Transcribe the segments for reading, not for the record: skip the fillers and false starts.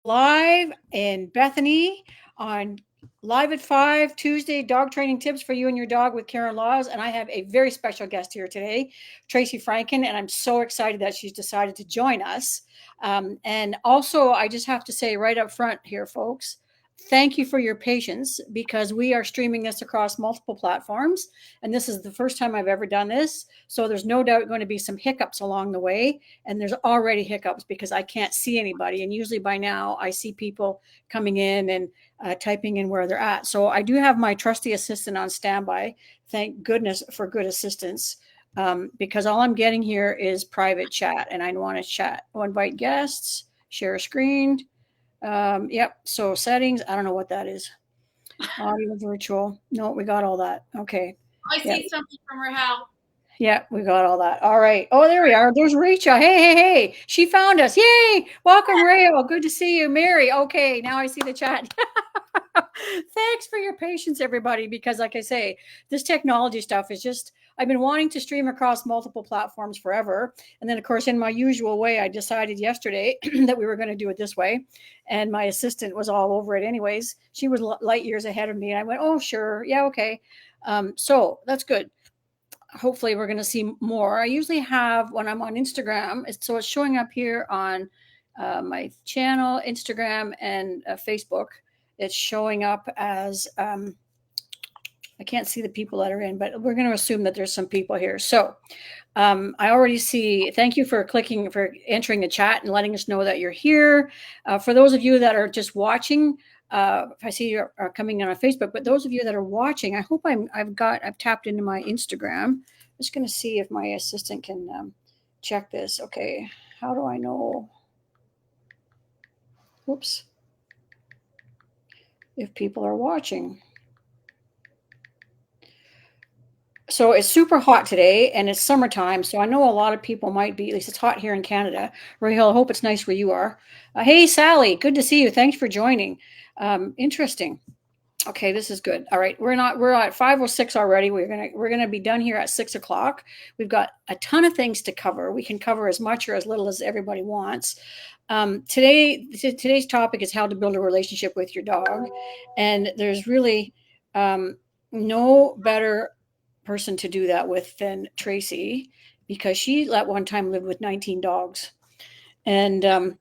live in Bethany on Live at 5 Tuesday dog training tips for you and your dog with Karen Laws. And I have a very special guest here today, Tracy Franken. And I'm so excited that she's decided to join us. And also, I just have to say right up front here, folks, thank you for your patience because we are streaming this across multiple platforms. And this is the first time I've ever done this. So there's no doubt going to be some hiccups along the way. And there's already hiccups because I can't see anybody. And usually by now I see people coming in and typing in where they're at. So I do have my trusty assistant on standby. Thank goodness for good assistance. Because all I'm getting here is private chat and I want to chat. I'll invite guests, share a screen. Yep. So settings, I don't know what that is. Audio virtual. No, we got all that. Okay. I see something from Rahel. Yeah, we got all that. All right. Oh, there we are. There's Rachel. Hey. She found us. Yay. Welcome, Rachel. Good to see you. Mary. Okay, now I see the chat. Thanks for your patience, everybody, because like I say, this technology stuff is just, I've been wanting to stream across multiple platforms forever. And then, of course, in my usual way, I decided yesterday that we were going to do it this way. And my assistant was all over it anyways. She was light years ahead of me. And I went, oh, sure. Yeah, okay. So that's good. Hopefully we're going to see more. I usually have when I'm on Instagram, so it's showing up here on my channel, Instagram, and Facebook. It's showing up as I can't see the people that are in, but we're going to assume that there's some people here. So I already see. Thank you for entering the chat and letting us know that you're here. For those of you that are just watching, if I see you are coming in on Facebook, but those of you that are watching, I hope I've tapped into my Instagram. I'm just going to see if my assistant can check this. Okay, how do I know? Whoops. If people are watching. So it's super hot today and it's summertime. So I know a lot of people might be, at least it's hot here in Canada. Rahel, I hope it's nice where you are. Hey, Sally, good to see you. Thanks for joining. Interesting. Okay, this is good. All right, we're at 5:06 already. We're gonna be done here at 6 o'clock. We've got a ton of things to cover. We can cover as much or as little as everybody wants. Today's topic is how to build a relationship with your dog, and there's really no better person to do that with than Tracy because she at one time lived with 19 dogs, and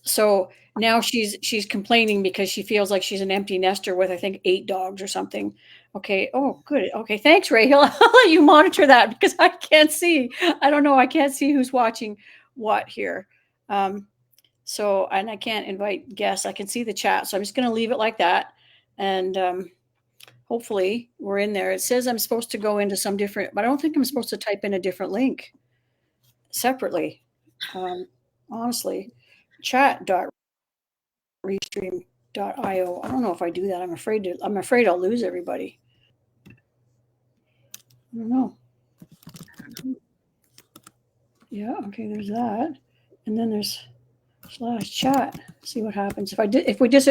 so now she's complaining because she feels like she's an empty nester with I think 8 dogs or something. Okay. Oh, good. Okay. Thanks, Rahel. I'll let you monitor that because I can't see. I don't know. I can't see who's watching what here. So and I can't invite guests. I can see the chat, so I'm just going to leave it like that, and hopefully we're in there. It says I'm supposed to go into some different, but I don't think I'm supposed to type in a different link separately. Honestly, chat.restream.io. I don't know if I do that. I'm afraid I'll lose everybody. I don't know. Yeah, okay, there's that. And then there's /chat. See what happens.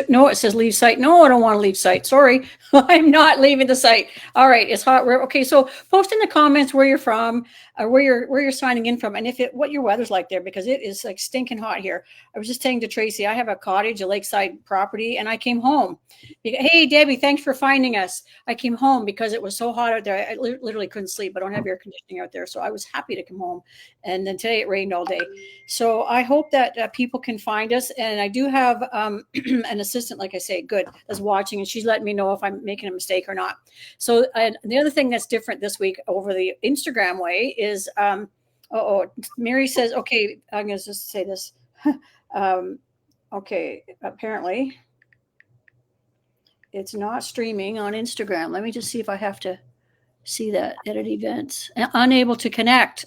No, it says leave site. No, I don't want to leave site. Sorry. I'm not leaving the site. All right. It's hot. Okay. So post in the comments where you're from, or where you're signing in from, and what your weather's like there, because it is like stinking hot here. I was just saying to Tracy, I have a cottage, a lakeside property, and I came home. Hey, Debbie, thanks for finding us. I came home because it was so hot out there. I literally couldn't sleep. I don't have air conditioning out there. So I was happy to come home. And then today it rained all day. So I hope that people can find us. And I do have an assistant, like I say, good, that's watching, and she's letting me know if I'm making a mistake or not. So the other thing that's different this week over the Instagram way is, Mary says, okay, I'm going to just say this. Okay, apparently it's not streaming on Instagram. Let me just see if I have to see that. Edit events. Unable to connect.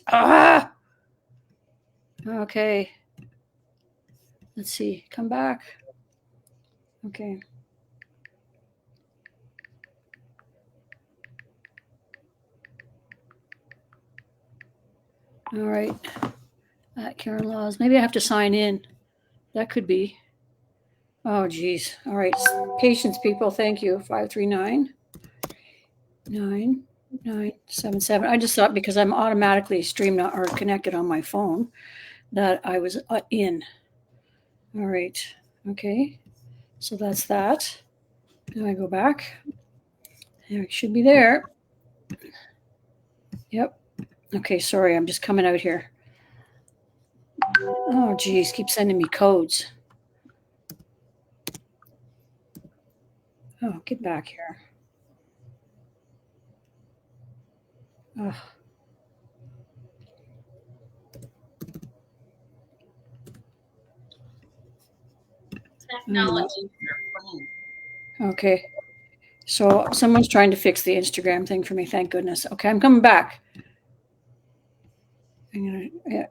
Okay. Let's see. Come back. Okay. All right. Karen Laws. Maybe I have to sign in. That could be. Oh, geez. All right. Patience, people. Thank you. 539 9977. I just thought because I'm automatically streamed or connected on my phone that I was in. All right. Okay, so that's that. Now I go back. It should be there. Yep. Okay, sorry, I'm just coming out here. Oh, geez, keep sending me codes. Oh, get back here. Oh. Technology. Okay. So someone's trying to fix the Instagram thing for me. Thank goodness. Okay, I'm coming back. Yeah.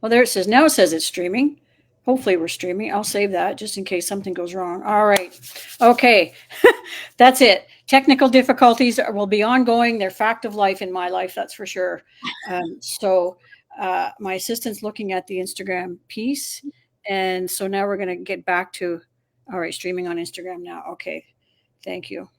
Well, there it says. Now it says it's streaming. Hopefully we're streaming. I'll save that just in case something goes wrong. All right. Okay. That's it. Technical difficulties will be ongoing. They're fact of life in my life, that's for sure. So my assistant's looking at the Instagram piece. And so now we're going to get back to, all right, streaming on Instagram now. Okay. Thank you.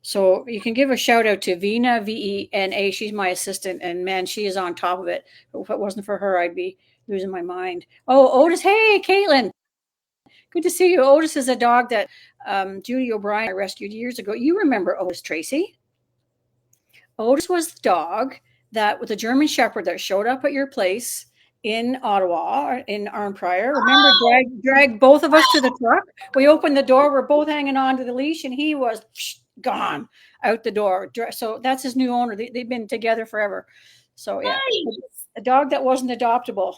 So you can give a shout out to Vena, Vena. She's my assistant. And man, she is on top of it. If it wasn't for her, I'd be losing my mind. Oh, Otis. Hey, Caitlin. Good to see you. Otis is a dog that Judy O'Brien rescued years ago. You remember Otis, Tracy? Otis was the dog that with a German Shepherd that showed up at your place in Ottawa, in Arnprior. Remember, dragged both of us to the truck. We opened the door. We're both hanging on to the leash, and he was gone out the door. So that's his new owner. They've been together forever. So yeah, nice. A dog that wasn't adoptable.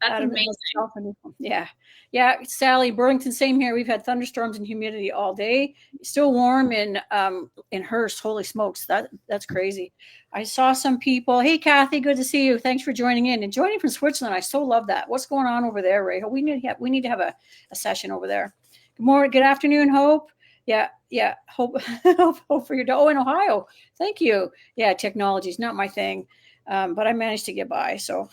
That's amazing. Yeah. Sally, Burlington, same here. We've had thunderstorms and humidity all day. Still warm in Hearst. Holy smokes, that's crazy. I saw some people. Hey, Kathy, good to see you. Thanks for joining in and joining from Switzerland. I so love that. What's going on over there, Ray? We need to have a session over there. Good morning. Good afternoon, Hope. Yeah. Hope for your dog. Oh, in Ohio. Thank you. Yeah, technology is not my thing. But I managed to get by. So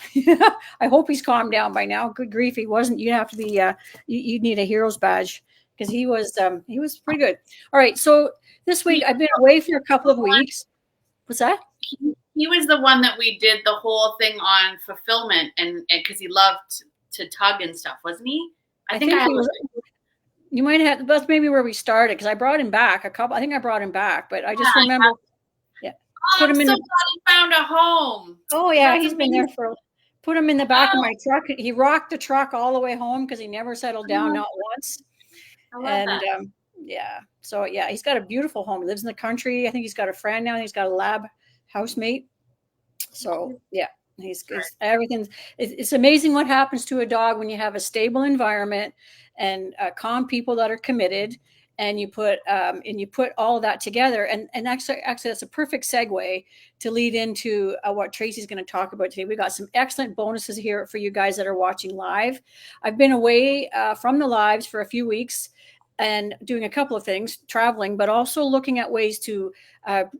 I hope he's calmed down by now. Good grief. He wasn't, you'd have to be, you'd need a hero's badge because he was pretty good. All right. So this week I've been away for a couple of weeks. What's that? He was the one that we did the whole thing on fulfillment and because he loved to tug and stuff, wasn't he? I think he was. You might have, that's maybe where we started because I brought him back I think I brought him back, but I just remember. Oh, I'm so glad he found a home. Oh yeah, he's been there for. Put him in the back of my truck. He rocked the truck all the way home because he never settled down, not once. I love that. Yeah. So yeah, he's got a beautiful home. He lives in the country. I think he's got a friend now. He's got a lab housemate. So yeah, he's everything. It's amazing what happens to a dog when you have a stable environment and calm people that are committed. And you put all of that together, and actually that's a perfect segue to lead into what Tracy's going to talk about today. We got some excellent bonuses here for you guys that are watching live. I've been away from the lives for a few weeks and doing a couple of things, traveling, but also looking at ways to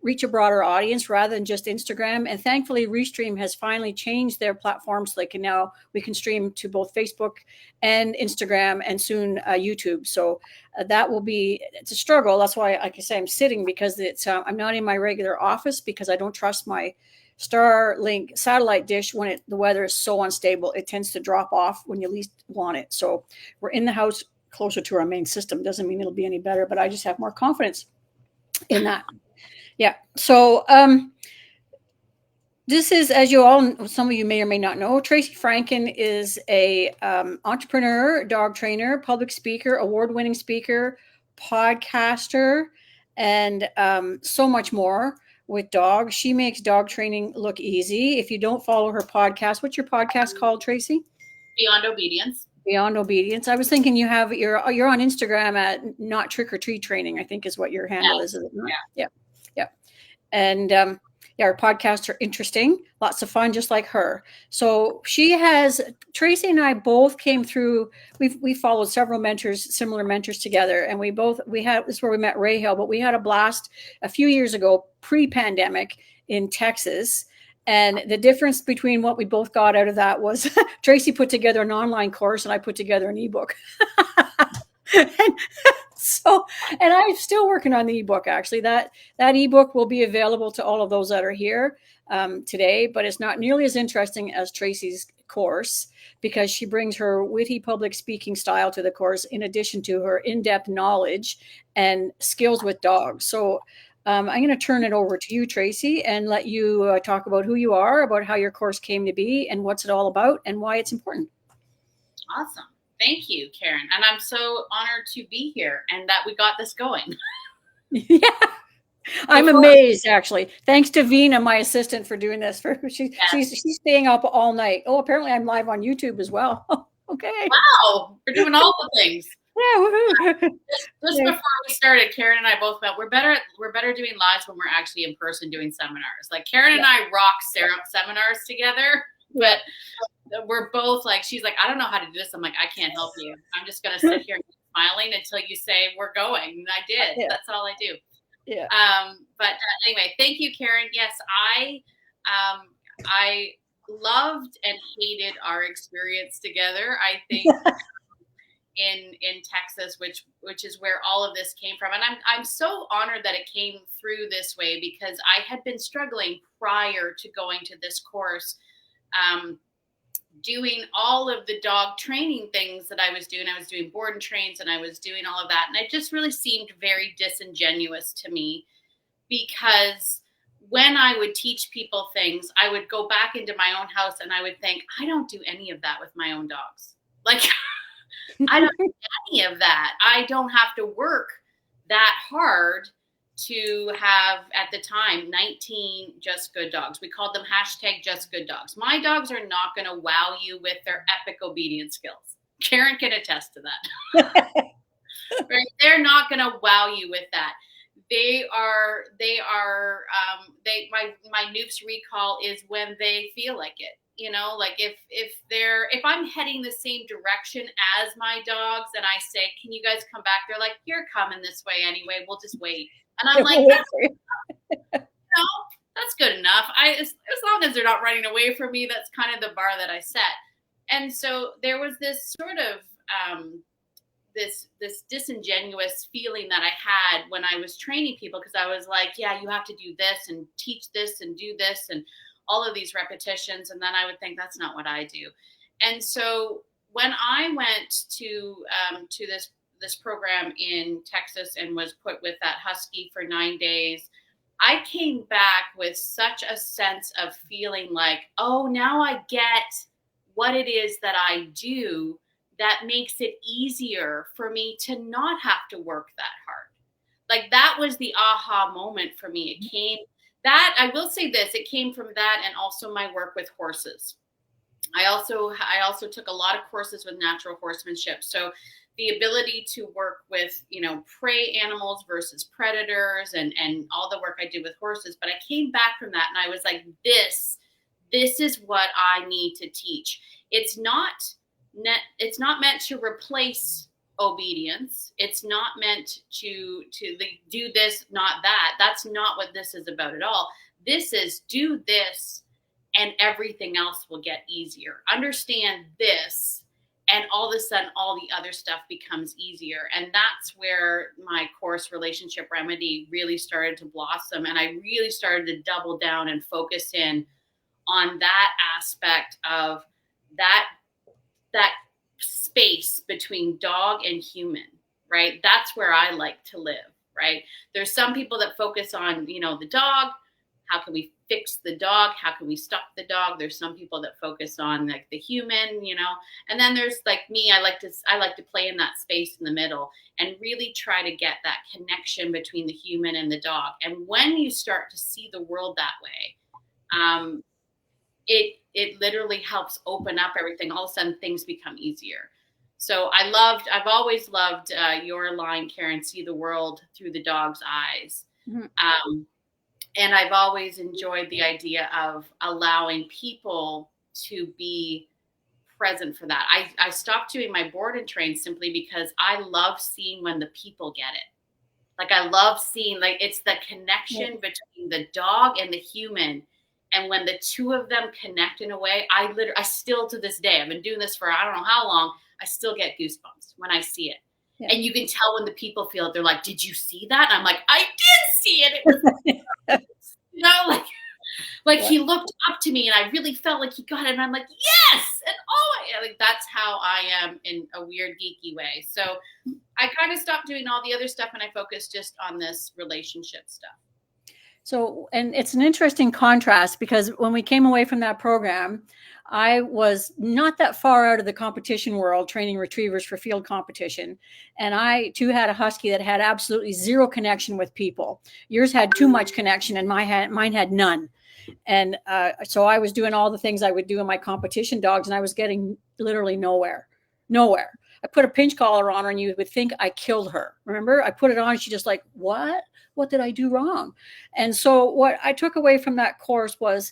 reach a broader audience rather than just Instagram. And thankfully, Restream has finally changed their platform so we can stream to both Facebook and Instagram and soon YouTube. So that will be, it's a struggle. That's why, like I say, I'm sitting because I'm not in my regular office because I don't trust my Starlink satellite dish when the weather is so unstable. It tends to drop off when you least want it. So we're in the house closer to our main system. Doesn't mean it'll be any better, but I just have more confidence in that. Yeah. So this is, as some of you may or may not know, Tracy Franken is a entrepreneur, dog trainer, public speaker, award-winning speaker, podcaster, and so much more with dogs. She makes dog training look easy. If you don't follow her podcast, what's your podcast called, Tracy? Beyond Obedience. Beyond Obedience. I was thinking you're on Instagram at Not Trick or Treat Training, I think is what your handle is it not? Yeah. And our podcasts are interesting, lots of fun, just like her. So Tracy and I both came through, we followed several similar mentors together. And this is where we met Ray Hill, but we had a blast a few years ago, pre-pandemic in Texas. And the difference between what we both got out of that was Tracy put together an online course and I put together an ebook. So, and I'm still working on the ebook. Actually, that ebook will be available to all of those that are here today, but it's not nearly as interesting as Tracy's course because she brings her witty public speaking style to the course, in addition to her in-depth knowledge and skills with dogs. So. I'm going to turn it over to you, Tracy, and let you talk about who you are, about how your course came to be, and what's it all about, and why it's important. Awesome. Thank you, Karen. And I'm so honored to be here and that we got this going. Yeah. I'm amazed, actually. Thanks to Vina, my assistant, for doing this. She's staying up all night. Oh, apparently I'm live on YouTube as well. Okay. Wow, we're doing all the things. Yeah. Just before we started, Karen and I both felt we're better doing lives when we're actually in person doing seminars. Like Karen and I rock seminars together, but we're both like, she's like, I don't know how to do this. I'm like, I can't help you. I'm just gonna sit here and keep smiling until you say we're going. And I did. Yeah. That's all I do. Yeah. But anyway, thank you, Karen. Yes, I loved and hated our experience together. I think in Texas, which is where all of this came from, and I'm so honored that it came through this way because I had been struggling prior to going to this course, doing all of the dog training things that I was doing. I was doing board and trains, and I was doing all of that, and it just really seemed very disingenuous to me because when I would teach people things, I would go back into my own house and I would think, I don't do any of that with my own dogs. Like, I don't do any of that. I don't have to work that hard to have, at the time, 19 Just Good dogs. We called them #Just Good dogs. My dogs are not going to wow you with their epic obedience skills. Karen can attest to that. Right? They're not going to wow you with that. My Noops recall is when they feel like it. You know, like if I'm heading the same direction as my dogs and I say, can you guys come back? They're like, you're coming this way anyway. We'll just wait. And I'm like, no, that's good enough. As long as they're not running away from me, that's kind of the bar that I set. And so there was this sort of, this disingenuous feeling that I had when I was training people, because I was like, yeah, you have to do this and teach this and do this and all of these repetitions. And then I would think that's not what I do. And so when I went to this program in Texas and was put with that husky for 9 days, I came back with such a sense of feeling like, oh, now I get what it is that I do that makes it easier for me to not have to work that hard. Like that was the aha moment for me. It came that, I will say this, it came from that and also my work with horses. I also took a lot of courses with natural horsemanship. So the ability to work with, prey animals versus predators and all the work I did with horses. But I came back from that and I was like, this is what I need to teach. It's not meant to replace obedience. It's not meant to do this, not that. That's not what this is about at all. This is do this and everything else will get easier. Understand this and all of a sudden all the other stuff becomes easier. And that's where my course Relationship Remedy really started to blossom. And I really started to double down and focus in on that aspect of that space between dog and human, right? That's where I like to live, right? There's some people that focus on, the dog. How can we fix the dog? How can we stop the dog? There's some people that focus on like the human, and then there's like me, I like to play in that space in the middle and really try to get that connection between the human and the dog. And when you start to see the world that way, it literally helps open up everything. All of a sudden things become easier. So I've always loved your line, Karen, see the world through the dog's eyes. Mm-hmm. And I've always enjoyed the idea of allowing people to be present for that. I stopped doing my board and train simply because I love seeing when the people get it. Like I love seeing, like it's the connection between the dog and the human. And when the two of them connect in a way, I still to this day, I've been doing this for I don't know how long, I still get goosebumps when I see it. And you can tell when the people feel it. They're like, "Did you see that?" And I'm like, "I did see it." It was, like he looked up to me, and I really felt like he got it. And I'm like, "Yes!" And like that's how I am in a weird geeky way. So I kind of stopped doing all the other stuff, and I focused just on this relationship stuff. So, and it's an interesting contrast because when we came away from that program, I was not that far out of the competition world training retrievers for field competition. And I too had a husky that had absolutely zero connection with people. Yours had too much connection and mine had none. And so I was doing all the things I would do in my competition dogs and I was getting literally nowhere. I put a pinch collar on her and you would think I killed her. Remember, I put it on and she just like, what did I do wrong? And so what I took away from that course was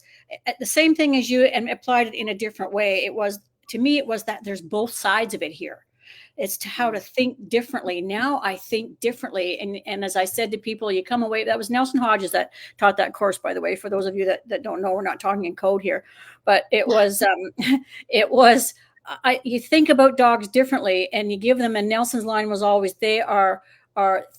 the same thing as you and applied it in a different way. It was, to me, it was that there's both sides of it here. It's to how to think differently. Now I think differently. And as I said to people, you come away, that was Nelson Hodges that taught that course, by the way, for those of you that don't know, we're not talking in code here, but it was, you think about dogs differently and you give them, and Nelson's line was always, they are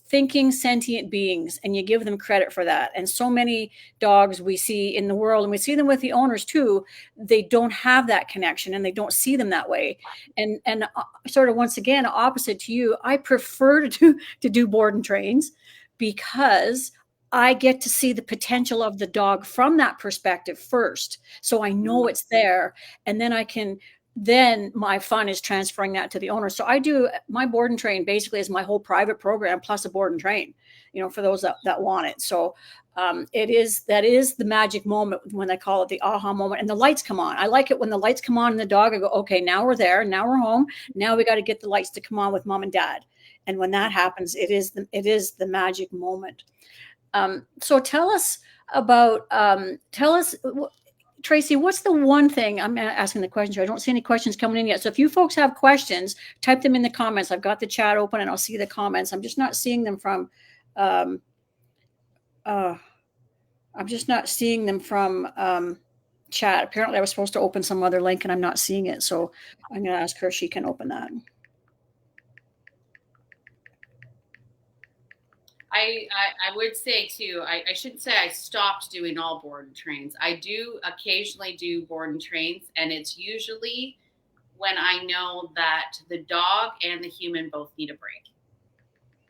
thinking sentient beings, and you give them credit for that. And so many dogs we see in the world, and we see them with the owners too, they don't have that connection and they don't see them that way. And sort of once again, opposite to you, I prefer to do board and trains because I get to see the potential of the dog from that perspective first. So I know it's there, and then my fun is transferring that to the owner. So I do my board and train basically is my whole private program plus a board and train, for those that want it. So that is the magic moment when I call it the aha moment, and the lights come on. I like it when the lights come on and the dog, I go, okay, now we're there. Now we're home. Now we got to get the lights to come on with mom and dad. And when that happens, it is the magic moment. So tell us, Tracy, what's the one thing, I'm asking the questions here. I don't see any questions coming in yet. So if you folks have questions, type them in the comments. I've got the chat open and I'll see the comments. I'm just not seeing them from, chat. Apparently I was supposed to open some other link and I'm not seeing it. So I'm going to ask her if she can open that. I would say too, I shouldn't say I stopped doing all board and trains. I do occasionally do board and trains, and it's usually when I know that the dog and the human both need a break.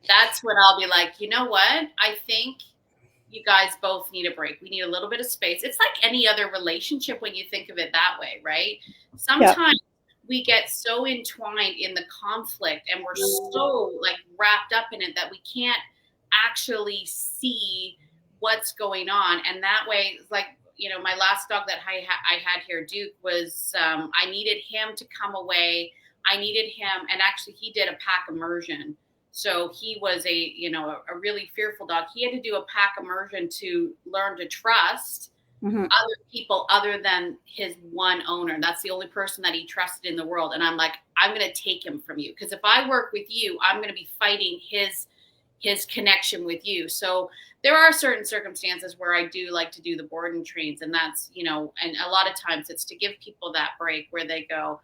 That's when I'll be like, you know what? I think you guys both need a break. We need a little bit of space. It's like any other relationship when you think of it that way, right? Sometimes we get so entwined in the conflict and we're so like wrapped up in it that we can't actually see what's going on. And that way, like, my last dog that I had here, Duke, was I needed him to come away. I needed him, and actually he did a pack immersion. So he was a really fearful dog. He had to do a pack immersion to learn to trust other people other than his one owner. That's the only person that he trusted in the world. And I'm like, I'm going to take him from you, because if I work with you, I'm going to be fighting his connection with you. So there are certain circumstances where I do like to do the board and trains, and that's, and a lot of times it's to give people that break where they go,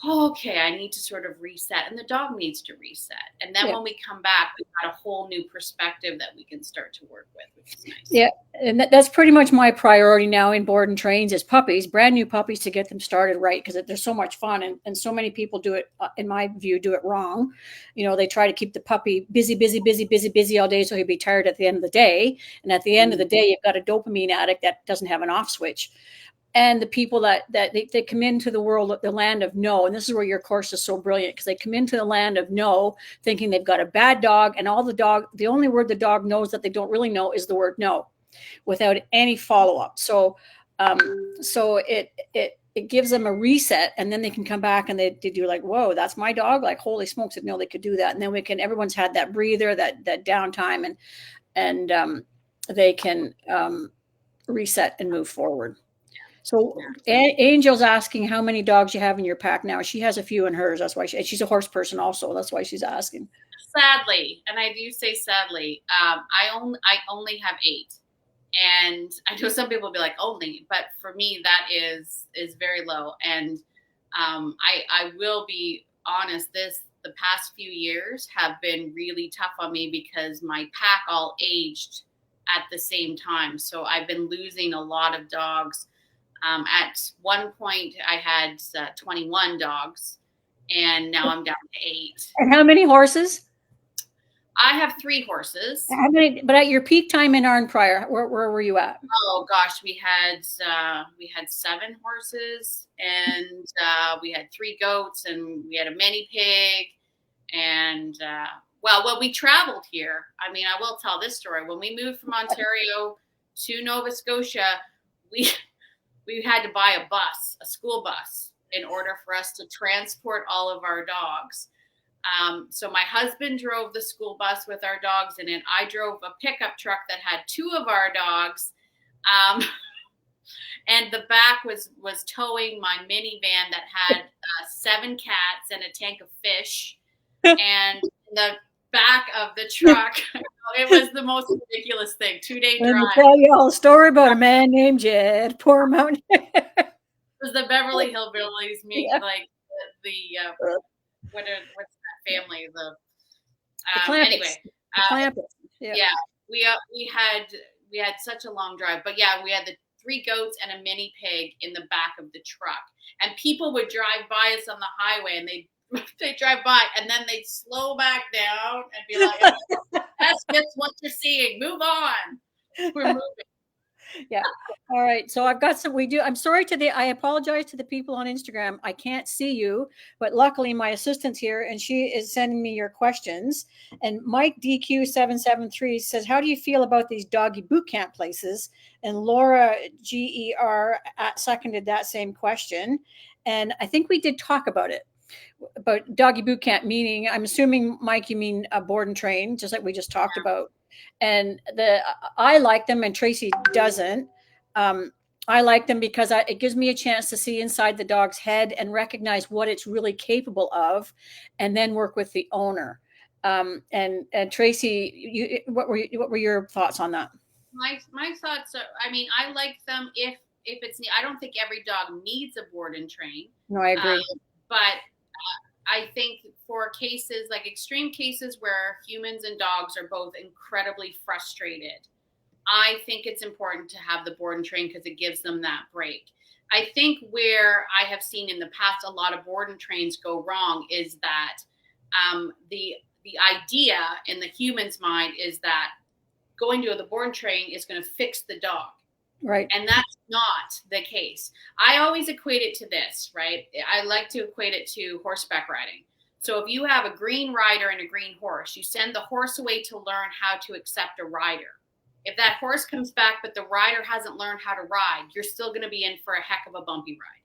oh, okay, I need to sort of reset, and the dog needs to reset. And then when we come back, we've got a whole new perspective that we can start to work with, which is nice. Yeah, and that's pretty much my priority now in board and trains is puppies, brand new puppies, to get them started right, because they're so much fun, and so many people do it, in my view, do it wrong. They try to keep the puppy busy all day so he'll be tired at the end of the day, and at the end of the day, you've got a dopamine addict that doesn't have an off switch. And the people that they come into the world, the land of no, and this is where your course is so brilliant, because they come into the land of no, thinking they've got a bad dog, and the only word the dog knows that they don't really know is the word no, without any follow up. So it gives them a reset, and then they can come back and they do like, whoa, that's my dog. Like, holy smokes, didn't know they could do that. And then everyone's had that breather, that downtime, and they can reset and move forward. So Angel's asking how many dogs you have in your pack now. She has a few in hers. That's why she's a horse person also. That's why she's asking. Sadly, and I do say sadly, I only have 8. And I know some people will be like, only, but for me, that is very low. And I will be honest, the past few years have been really tough on me because my pack all aged at the same time. So I've been losing a lot of dogs. At one point, I had 21 dogs, and now I'm down to 8. And how many horses? I have 3 horses. How many? But at your peak time in Arn Prior, where were you at? Oh gosh, we had 7 horses, and we had 3 goats, and we had a mini pig, and well, when we traveled here, I mean, I will tell this story. When we moved from Ontario to Nova Scotia, we had to buy a school bus, in order for us to transport all of our dogs. So my husband drove the school bus with our dogs in it. I drove a pickup truck that had 2 of our dogs. And the back was towing my minivan that had 7 cats and a tank of fish. And the back of the truck, it was the most ridiculous thing. 2-day drive. Let me tell you all a story about a man named Jed, poor mountain. It was the Beverly Hillbillies, like what's that family? The Clampets. Anyway, the Clampets. Yeah, we had such a long drive, but yeah, we had the 3 goats and a mini pig in the back of the truck, and people would drive by us on the highway, and they drive by, and then they'd slow back down and be like, "That's just what you're seeing. Move on. We're moving." Yeah. All right. So I've got I'm sorry I apologize to the people on Instagram. I can't see you, but luckily my assistant's here and she is sending me your questions. And Mike DQ773 says, how do you feel about these doggy boot camp places? And Laura GER seconded that same question. And I think we did talk about it. About doggy boot camp, meaning, I'm assuming, Mike, you mean a board and train, just like we just talked about. And I like them, and Tracy doesn't. I like them because it gives me a chance to see inside the dog's head and recognize what it's really capable of, and then work with the owner. And Tracy, what were your thoughts on that? My thoughts are, I mean, I like them if it's. I don't think every dog needs a board and train. No, I agree. But I think for cases, like extreme cases where humans and dogs are both incredibly frustrated, I think it's important to have the board and train because it gives them that break. I think where I have seen in the past a lot of board and trains go wrong is that the idea in the human's mind is that going to the board and train is going to fix the dog. Right. And that's not the case. I always equate it to this, right? I like to equate it to horseback riding. So if you have a green rider and a green horse, you send the horse away to learn how to accept a rider. If that horse comes back, but the rider hasn't learned how to ride, you're still going to be in for a heck of a bumpy ride,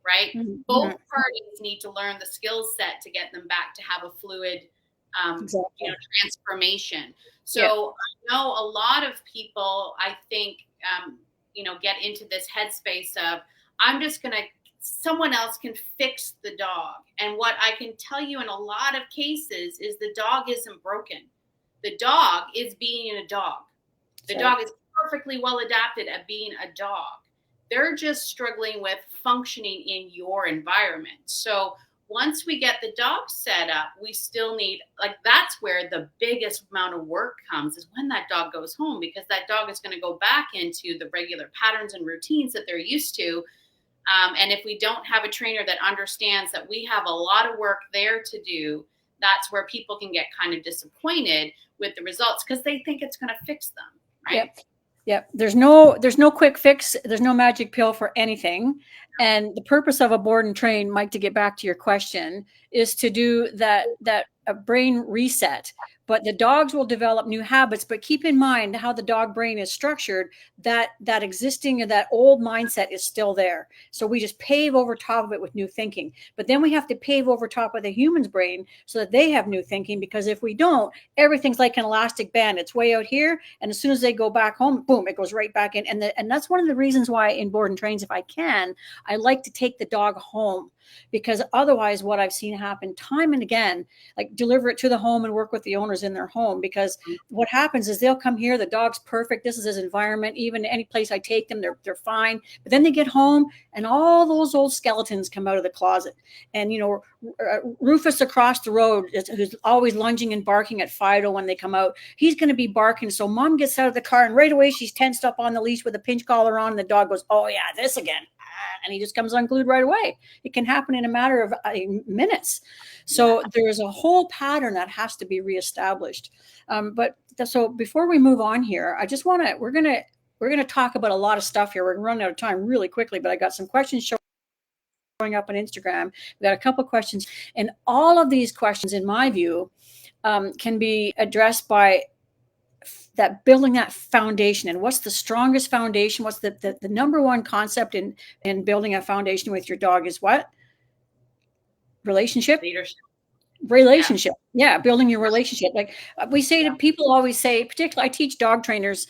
right? Mm-hmm. Both parties need to learn the skill set to get them back to have a fluid, transformation. So I know a lot of people, I think, get into this headspace of, someone else can fix the dog. And what I can tell you in a lot of cases is the dog isn't broken. The dog is being a dog. The dog is perfectly well adapted at being a dog. They're just struggling with functioning in your environment. So once we get the dog set up, we still need, that's where the biggest amount of work comes, is when that dog goes home, because that dog is going to go back into the regular patterns and routines that they're used to. And if we don't have a trainer that understands that we have a lot of work there to do, that's where people can get kind of disappointed with the results because they think it's going to fix them. Right? Yep. There's no quick fix. There's no magic pill for anything. And the purpose of a board and train, Mike, to get back to your question, is to do that brain reset. But the dogs will develop new habits. But keep in mind how the dog brain is structured, that existing and that old mindset is still there. So we just pave over top of it with new thinking. But then we have to pave over top of the human's brain so that they have new thinking. Because if we don't, everything's like an elastic band. It's way out here. And as soon as they go back home, boom, it goes right back in. And that's one of the reasons why in board and trains, if I can, I like to take the dog home. Because otherwise what I've seen happen time and again, like deliver it to the home and work with the owners in their home, because what happens is they'll come here, the dog's perfect, this is his environment, even any place I take them, they're fine. But then they get home and all those old skeletons come out of the closet. And Rufus across the road, who's always lunging and barking at Fido when they come out, he's going to be barking. So mom gets out of the car and right away she's tensed up on the leash with a pinch collar on, and the dog goes, oh yeah, this again. And he just comes unglued right away. It can happen in a matter of minutes. So there's a whole pattern that has to be reestablished. So before we move on here, I just want to, we're going to talk about a lot of stuff here. We're running out of time really quickly, but I got some questions showing up on Instagram. We got a couple of questions, and all of these questions, in my view, can be addressed by that building that foundation. And what's the strongest foundation? What's the number one concept in building a foundation with your dog is what? Relationship. Relationship. Yeah, building your relationship. Like we say to people, always say, particularly I teach dog trainers,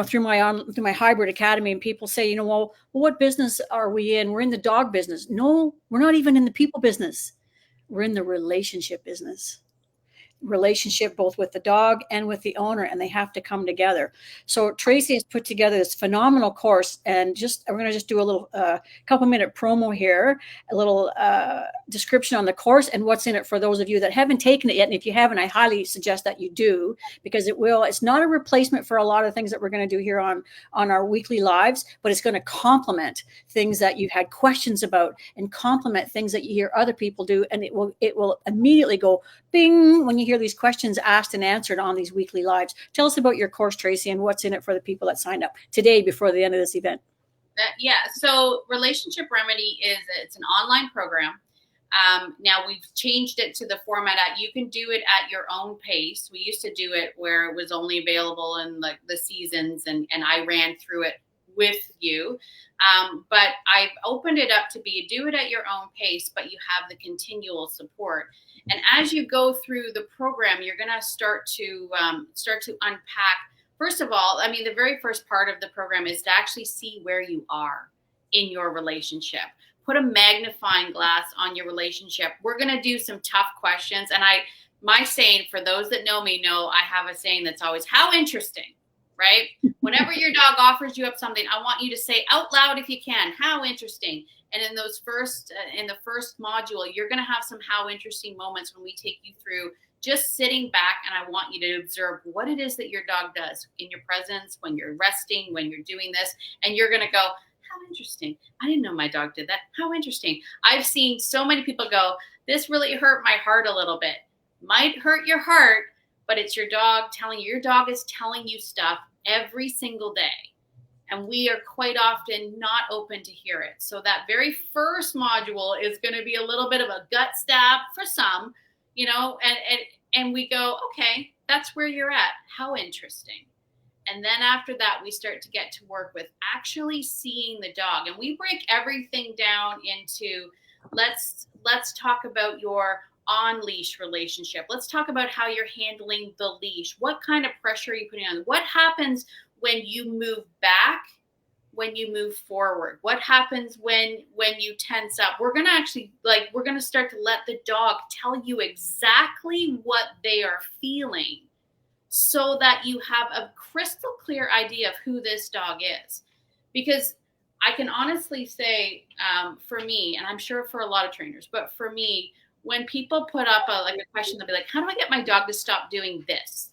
through my hybrid academy, and people say, well, what business are we in? We're in the dog business. No, we're not even in the people business. We're in the relationship business. Relationship both with the dog and with the owner, and they have to come together. So Tracy has put together this phenomenal course, and we're going to just do a little couple minute promo here, a little description on the course and what's in it for those of you that haven't taken it yet. And if you haven't, I highly suggest that you do, because it's not a replacement for a lot of things that we're going to do here on our weekly lives, but it's going to complement things that you've had questions about and complement things that you hear other people do, and it will immediately go bing when you hear these questions asked and answered on these weekly lives. Tell us about your course, Tracy, and what's in it for the people that signed up today before the end of this event. So Relationship Remedy it's an online program. Now we've changed it to the format you can do it at your own pace. We used to do it where it was only available in like the seasons, and I ran through it with you. But I've opened it up to be do it at your own pace, but you have the continual support. And as you go through the program, you're going to start to unpack. First of all, the very first part of the program is to actually see where you are in your relationship. Put a magnifying glass on your relationship. We're going to do some tough questions. And my saying, for those that know me, know I have a saying that's always, how interesting, right? Whenever your dog offers you up something, I want you to say out loud, if you can, how interesting. And in the first module, you're going to have some how interesting moments when we take you through just sitting back, and I want you to observe what it is that your dog does in your presence, when you're resting, when you're doing this, and you're going to go, how interesting. I didn't know my dog did that. How interesting. I've seen so many people go, this really hurt my heart a little bit. Might hurt your heart, but it's your dog telling you. Your dog is telling you stuff every single day. And we are quite often not open to hear it. So that very first module is going to be a little bit of a gut stab for some, and we go, okay, that's where you're at. How interesting. And then after that, we start to get to work with actually seeing the dog. And we break everything down into, let's talk about your on-leash relationship. Let's talk about how you're handling the leash. What kind of pressure are you putting on? What happens when you move back, when you move forward? What happens when you tense up? We're going to start to let the dog tell you exactly what they are feeling, so that you have a crystal clear idea of who this dog is. Because I can honestly say, for me, and I'm sure for a lot of trainers, but for me, when people put up a question, they'll be like, how do I get my dog to stop doing this?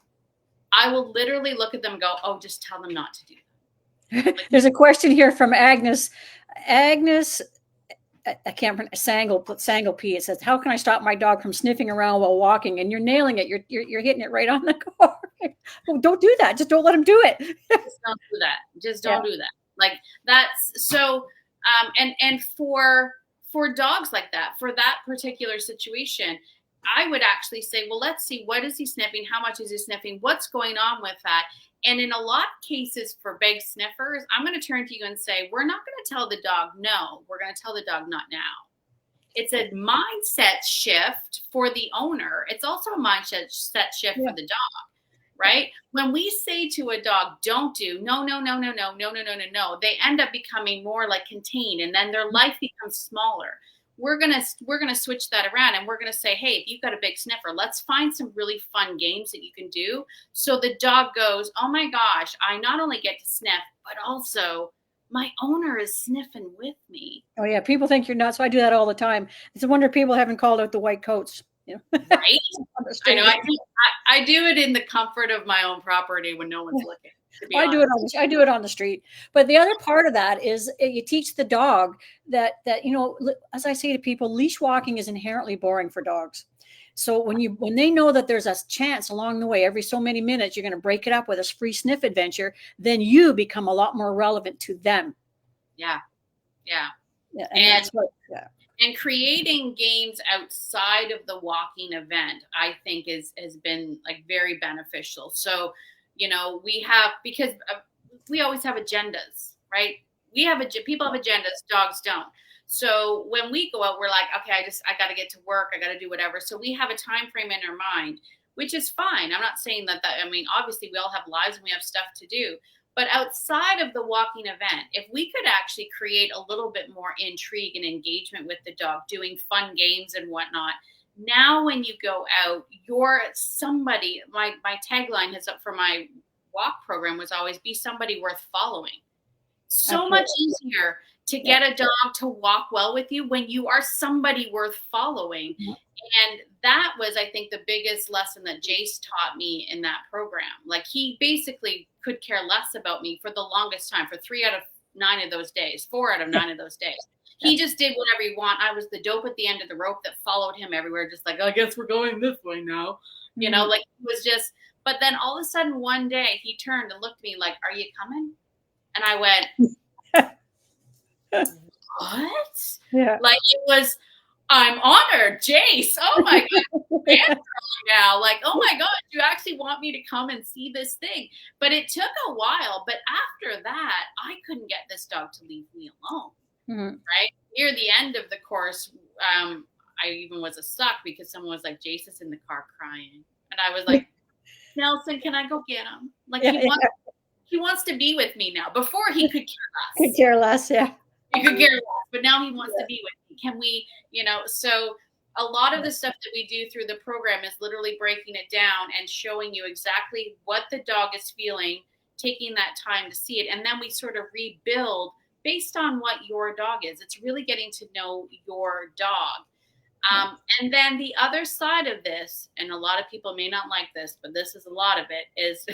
I will literally look at them and go, oh, just tell them not to do that. There's a question here from Agnes. Agnes, I can't pronounce, Sangle P. It says, how can I stop my dog from sniffing around while walking? And you're nailing it. You're hitting it right on the car. Well, don't do that. Just don't let him do it. Just don't do that. Just don't do that. Like that's so, and for dogs like that, for that particular situation, I would actually say, well, let's see, what is he sniffing? How much is he sniffing? What's going on with that? And in a lot of cases for big sniffers, I'm going to turn to you and say, we're not going to tell the dog no. We're going to tell the dog not now. It's a mindset shift for the owner. It's also a mindset shift for the dog, right? When we say to a dog, don't do, no, they end up becoming more like contained, and then their life becomes smaller. we're gonna switch that around, and we're gonna say, hey, if you've got a big sniffer, let's find some really fun games that you can do. So the dog goes, oh my gosh, I not only get to sniff, but also my owner is sniffing with me. Oh yeah, people think you're nuts. So I do that all the time. It's a wonder people haven't called out the white coats. Right? On the I street. know. I do it in the comfort of my own property when no one's looking. I do it on the street. But the other part of that is you teach the dog that as I say to people, leash walking is inherently boring for dogs. So when they know that there's a chance along the way, every so many minutes, you're going to break it up with a free sniff adventure, then you become a lot more relevant to them. Yeah. And that's what. Yeah. And creating games outside of the walking event, I think has been like very beneficial. So, we have, because we always have agendas, right? People have agendas, dogs don't. So when we go out, we're like, okay, I got to get to work. I got to do whatever. So we have a time frame in our mind, which is fine. I'm not saying that, obviously we all have lives and we have stuff to do. But outside of the walking event, if we could actually create a little bit more intrigue and engagement with the dog, doing fun games and whatnot, now when you go out, you're somebody. My tagline for my walk program was always be somebody worth following. So much easier to get a dog to walk well with you when you are somebody worth following. And that was, I think, the biggest lesson that Jace taught me in that program. Like, he basically could care less about me for the longest time, for 4 out of 9 of those days. He just did whatever he wanted. I was the dope at the end of the rope that followed him everywhere, just like, I guess we're going this way now. Like, it was just, but then all of a sudden one day he turned and looked at me like, are you coming? And I went, what? Yeah. Like, it was, I'm honored, Jace. Oh my God. Now, like, oh my God, you actually want me to come and see this thing? But it took a while. But after that, I couldn't get this dog to leave me alone. Right? Near the end of the course, I even was a suck because someone was like, Jace is in the car crying. And I was like, Nelson, can I go get him? Like, he wants to be with me now. Before, he could care less. Could care less, yeah. He could care less, but now he wants to be with me. Can we, so a lot of the stuff that we do through the program is literally breaking it down and showing you exactly what the dog is feeling, taking that time to see it. And then we sort of rebuild based on what your dog is. It's really getting to know your dog. And then the other side of this, and a lot of people may not like this, but this is a lot of it, is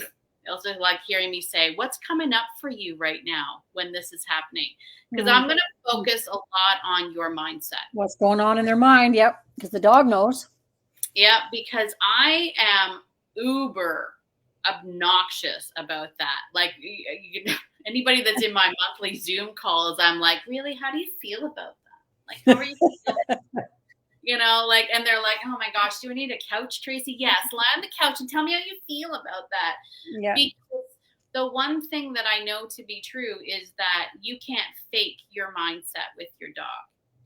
also like hearing me say, what's coming up for you right now when this is happening? Because I'm going to focus a lot on your mindset. What's going on in their mind? Yep. Because the dog knows. Yeah, because I am uber obnoxious about that. Like, anybody that's in my monthly Zoom calls, I'm like, really? How do you feel about that? Like, how are you feeling? And they're like, oh my gosh, do I need a couch, Tracy? Yes, lie on the couch and tell me how you feel about that. Yeah. Because the one thing that I know to be true is that you can't fake your mindset with your dog.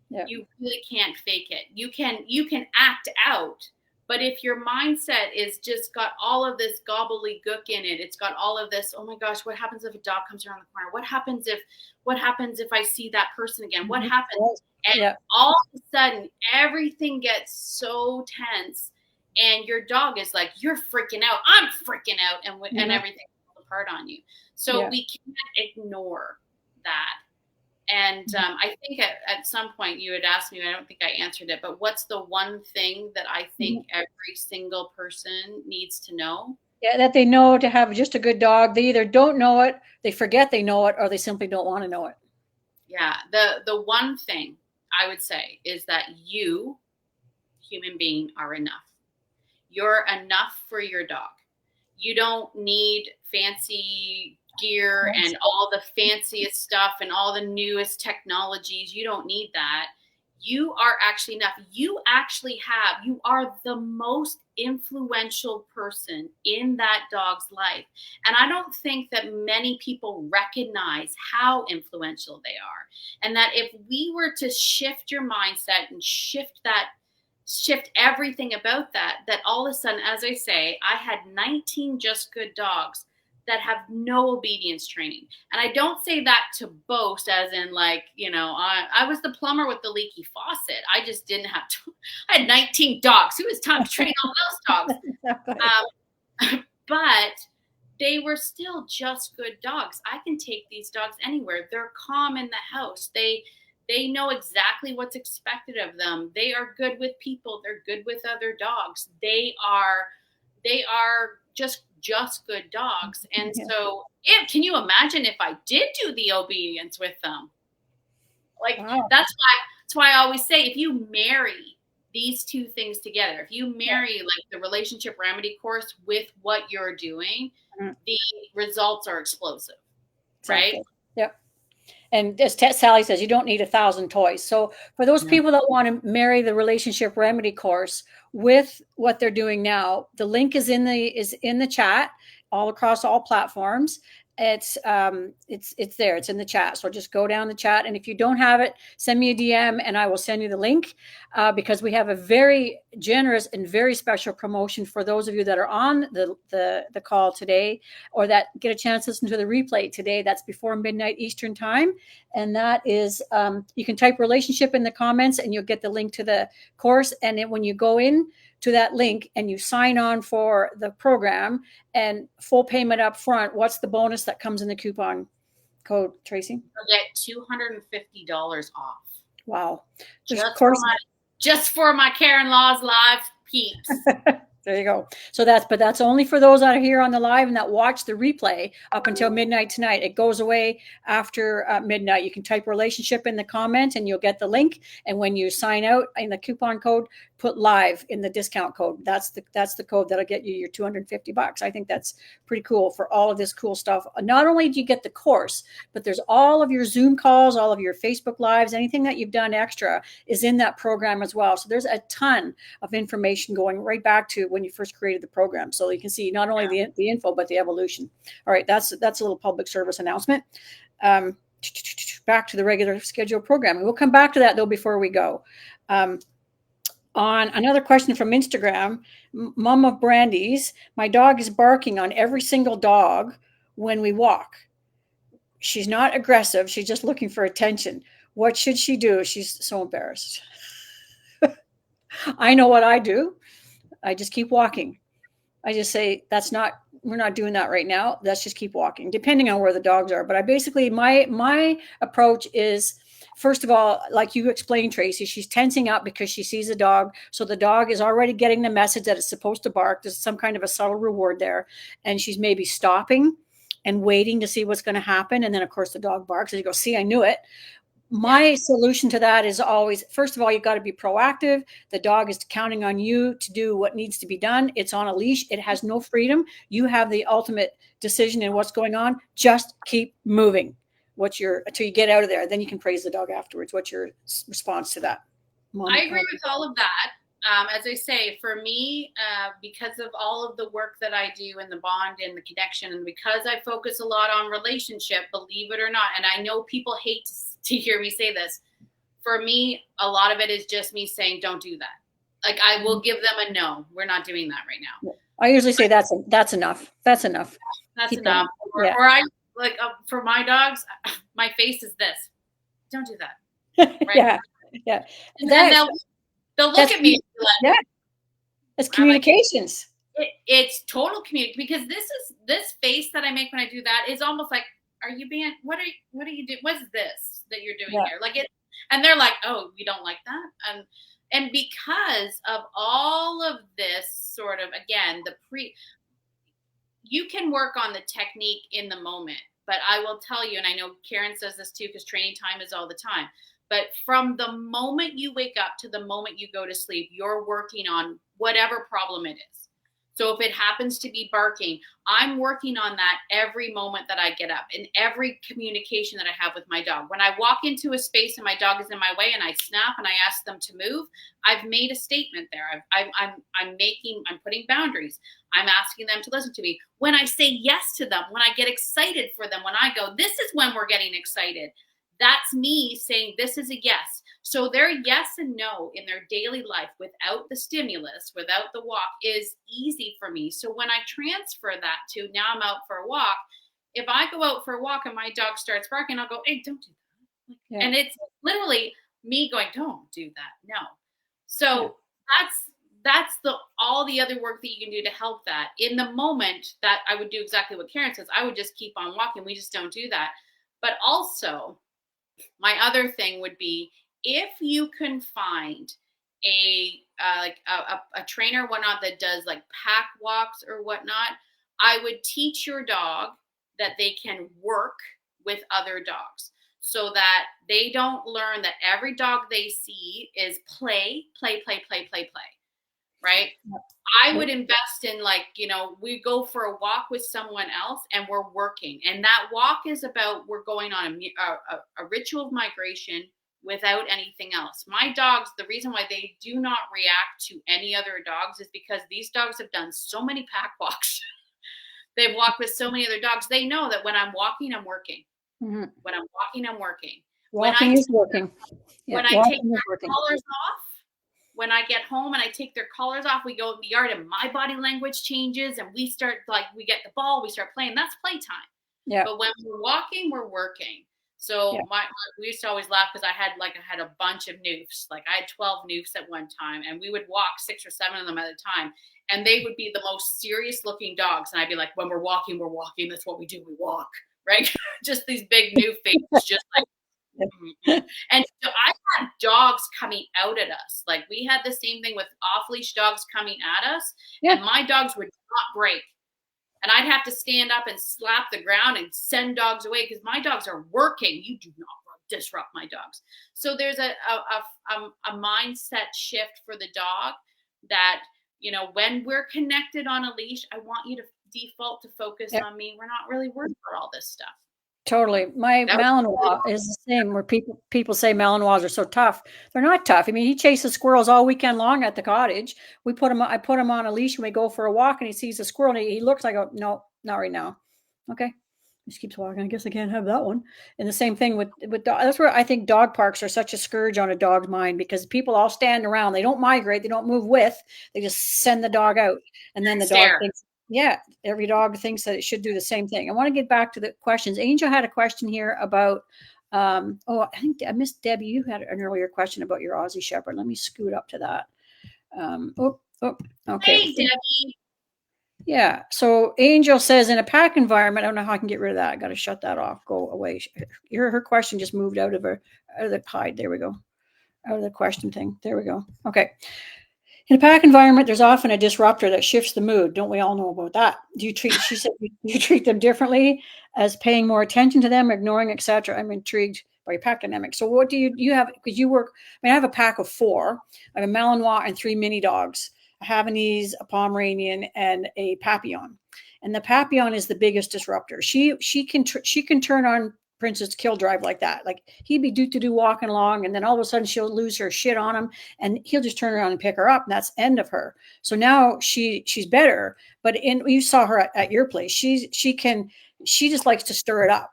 Yeah. You really can't fake it. You can act out, but if your mindset is just got all of this gobbledygook in it, it's got all of this, oh my gosh, what happens if a dog comes around the corner? What happens if I see that person again? What happens? And all of a sudden, everything gets so tense, and your dog is like, you're freaking out. I'm freaking out, and everything falls apart on you. So we can't ignore that. And I think at some point you had asked me, I don't think I answered it, but what's the one thing that I think every single person needs to know? Yeah, that they know to have just a good dog. They either don't know it, they forget they know it, or they simply don't want to know it. Yeah, the one thing I would say is that you, human being, are enough. You're enough for your dog. You don't need fancy gear and all the fanciest stuff and all the newest technologies. You don't need that. You are actually enough. You are the most influential person in that dog's life. And I don't think that many people recognize how influential they are. And that if we were to shift your mindset and shift everything about that all of a sudden, as I say, I had 19 just good dogs that have no obedience training. And I don't say that to boast, as in like, I was the plumber with the leaky faucet. I just didn't have to. I had 19 dogs. Who has time to train all those dogs? But they were still just good dogs. I can take these dogs anywhere. They're calm in the house. They know exactly what's expected of them. They are good with people. They're good with other dogs. They are just good dogs. And so can you imagine if I did do the obedience with them? Like, wow. That's why I always say, if you marry these two things together, if you marry like the relationship remedy course with what you're doing, the results are explosive. Exactly. Right? Yep. And as Sally says, you don't need 1,000 toys. So for those people that want to marry the relationship remedy course with what they're doing now, the link is in the chat all across all platforms. It's there. It's in the chat. So just go down the chat. And if you don't have it, send me a DM and I will send you the link because we have a very generous and very special promotion for those of you that are on the call today or that get a chance to listen to the replay today. That's before midnight Eastern time. And that is, you can type relationship in the comments and you'll get the link to the course. And then when you go in to that link and you sign on for the program and full payment up front, what's the bonus that comes in the coupon code, Tracy? You'll get $250 off. Wow. Just for my Karen Laws Live peeps. There you go. So that's only for those out here on the live and that watch the replay up until midnight tonight. It goes away after midnight. You can type relationship in the comment and you'll get the link. And when you sign out in the coupon code, put live in the discount code. That's the code that'll get you your $250. I think that's pretty cool for all of this cool stuff. Not only do you get the course, but there's all of your Zoom calls, all of your Facebook lives, anything that you've done extra is in that program as well. So there's a ton of information going right back to when you first created the program. So you can see not only the info, but the evolution. All right. That's a little public service announcement. Back to the regular scheduled program. We'll come back to that though before we go. On another question from Instagram, Mom of Brandy's, my dog is barking on every single dog when we walk. She's not aggressive. She's just looking for attention. What should she do? She's so embarrassed. I know what I do. I just keep walking. I just say, we're not doing that right now. Let's just keep walking, depending on where the dogs are. But I basically, my approach is, first of all, like you explained, Tracy, she's tensing up because she sees a dog. So the dog is already getting the message that it's supposed to bark. There's some kind of a subtle reward there. And she's maybe stopping and waiting to see what's going to happen. And then, of course, the dog barks. And you go, see, I knew it. My solution to that is always, first of all, you've got to be proactive. The dog is counting on you to do what needs to be done. It's on a leash. It has no freedom. You have the ultimate decision in what's going on. Just keep moving. Until you get out of there, then you can praise the dog afterwards. What's your response to that? I agree with all of that. As I say, for me, because of all of the work that I do and the bond and the connection, and because I focus a lot on relationship, believe it or not, and I know people hate to hear me say this, for me, a lot of it is just me saying, don't do that. Like, I will give them a no. We're not doing that right now. I usually say that's enough. That's enough. That's enough. Or I, like, for my dogs, my face is this. Don't do that. Right? Yeah. And then they'll look at me and be like, it's communications. It's total communication, because this face that I make when I do that is almost like, are you being, what are you doing? What's this that you're doing here? Like it, and they're like, oh, you don't like that? And because of all of this sort of, again, you can work on the technique in the moment, but I will tell you, and I know Karen says this too, because training time is all the time, but from the moment you wake up to the moment you go to sleep, you're working on whatever problem it is. So if it happens to be barking, I'm working on that every moment that I get up, in every communication that I have with my dog. When I walk into a space and my dog is in my way and I snap and I ask them to move, I've made a statement there. I'm putting boundaries. I'm asking them to listen to me. When I say yes to them, when I get excited for them, when I go, this is when we're getting excited, That's me saying this is a yes. So their yes and no in their daily life without the stimulus, without the walk, is easy for me. So when I transfer that to now I'm out for a walk, if I go out for a walk and my dog starts barking, I'll go, hey, don't do that. Yeah. And it's literally me going, don't do that. No. So that's the all the other work that you can do to help that. In the moment, that I would do exactly what Karen says. I would just keep on walking. We just don't do that. But also, my other thing would be, if you can find a like a trainer whatnot that does like pack walks or whatnot, I would teach your dog that they can work with other dogs, so that they don't learn that every dog they see is play, play, play, play, play, play, right? I would invest in, like, we go for a walk with someone else and we're working. And that walk is about, we're going on a ritual of migration without anything else. My dogs, the reason why they do not react to any other dogs is because these dogs have done so many pack walks. They've walked with so many other dogs. They know that when I'm walking, I'm working. Mm-hmm. When I'm walking, I'm working. Walking is working. When I take their collars off, when I get home and I take their collars off, we go in the yard and my body language changes and we start, like, we get the ball, we start playing. That's playtime. Yeah. But when we're walking, we're working. So we used to always laugh because I had a bunch of Newfs. Like, I had 12 Newfs at one time, and we would walk 6 or 7 of them at a time. And they would be the most serious looking dogs. And I'd be like, when we're walking, we're walking. That's what we do. We walk, right? Just these big new faces, just like. And so I had dogs coming out at us. Like, we had the same thing with off-leash dogs coming at us, and my dogs would not break. And I'd have to stand up and slap the ground and send dogs away because my dogs are working. You do not disrupt my dogs. So there's a mindset shift for the dog that, when we're connected on a leash, I want you to default to focus on me. We're not really worried about all this stuff. Totally. My Malinois is the same, where people say Malinois are so tough. They're not tough. I mean, he chases squirrels all weekend long at the cottage. I put him on a leash and we go for a walk and he sees a squirrel and he looks, I go, no, not right now. Okay. He just keeps walking. I guess I can't have that one. And the same thing with dog. That's where I think dog parks are such a scourge on a dog's mind, because people all stand around. They don't migrate. They don't move with. They just send the dog out. And then the dog thinks, every dog thinks that it should do the same thing. I want to get back to the questions. Angel had a question here about, I think I missed Debbie. You had an earlier question about your Aussie Shepherd. Let me scoot up to that. Okay. Hey, Debbie. Yeah. So Angel says, in a pack environment, I don't know how I can get rid of that. I got to shut that off. Go away. Her question just moved out of the hide. There we go. Out of the question thing. There we go. Okay. In a pack environment, there's often a disruptor that shifts the mood. Don't we all know about that? She said, do you treat them differently, as paying more attention to them, ignoring, etc.? I'm intrigued by your pack dynamic. So what do you have? Because you work, I have a pack of 4. I have a Malinois and 3 mini dogs, a Havanese, a Pomeranian, and a Papillon. And the Papillon is the biggest disruptor. She can turn on Princess Kill Drive like that. Like, he'd be do walking along, and then all of a sudden she'll lose her shit on him, and he'll just turn around and pick her up, and that's end of her. So now she's better. But you saw her at your place. She just likes to stir it up.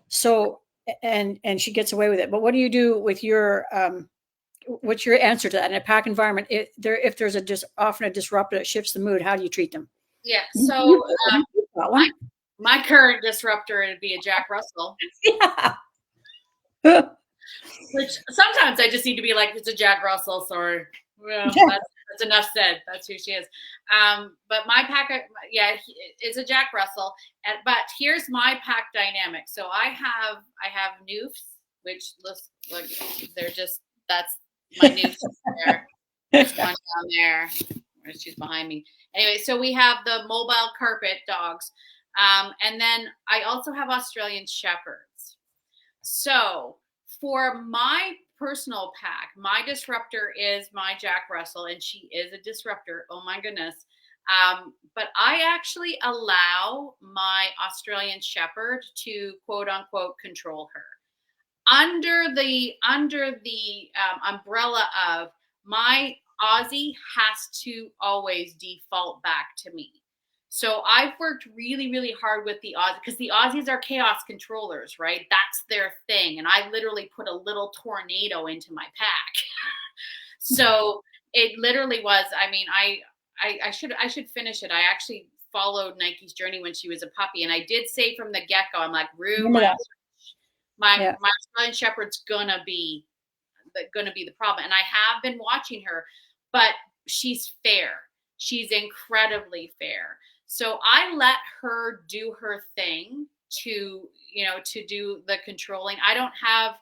So and she gets away with it. But what do you do with your what's your answer to that in a pack environment? If there's often a disruptor that shifts the mood, how do you treat them? Yeah. So my current disruptor would be a Jack Russell. Yeah. Which sometimes I just need to be like, it's a Jack Russell, sorry. Well, that's enough said. That's who she is. But my pack, is a Jack Russell. But here's my pack dynamic. So I have Newfs, which looks like that's my Newfs there. There's one down there. She's behind me. Anyway, so we have the mobile carpet dogs. And then I also have Australian Shepherds. So for my personal pack, my disruptor is my Jack Russell, and she is a disruptor. Oh my goodness. But I actually allow my Australian Shepherd to quote unquote control her under the umbrella of my Aussie has to always default back to me. So I've worked really, really hard with the Aussies because the Aussies are chaos controllers, right? That's their thing. And I literally put a little tornado into my pack. So it literally was, I mean, I should finish it. I actually followed Nike's journey when she was a puppy. And I did say from the get-go, I'm like, Rue, Remember that? Yeah. my Australian Shepherd's gonna be the problem. And I have been watching her, but she's fair. She's incredibly fair. So I let her do her thing to, to do the controlling. I don't have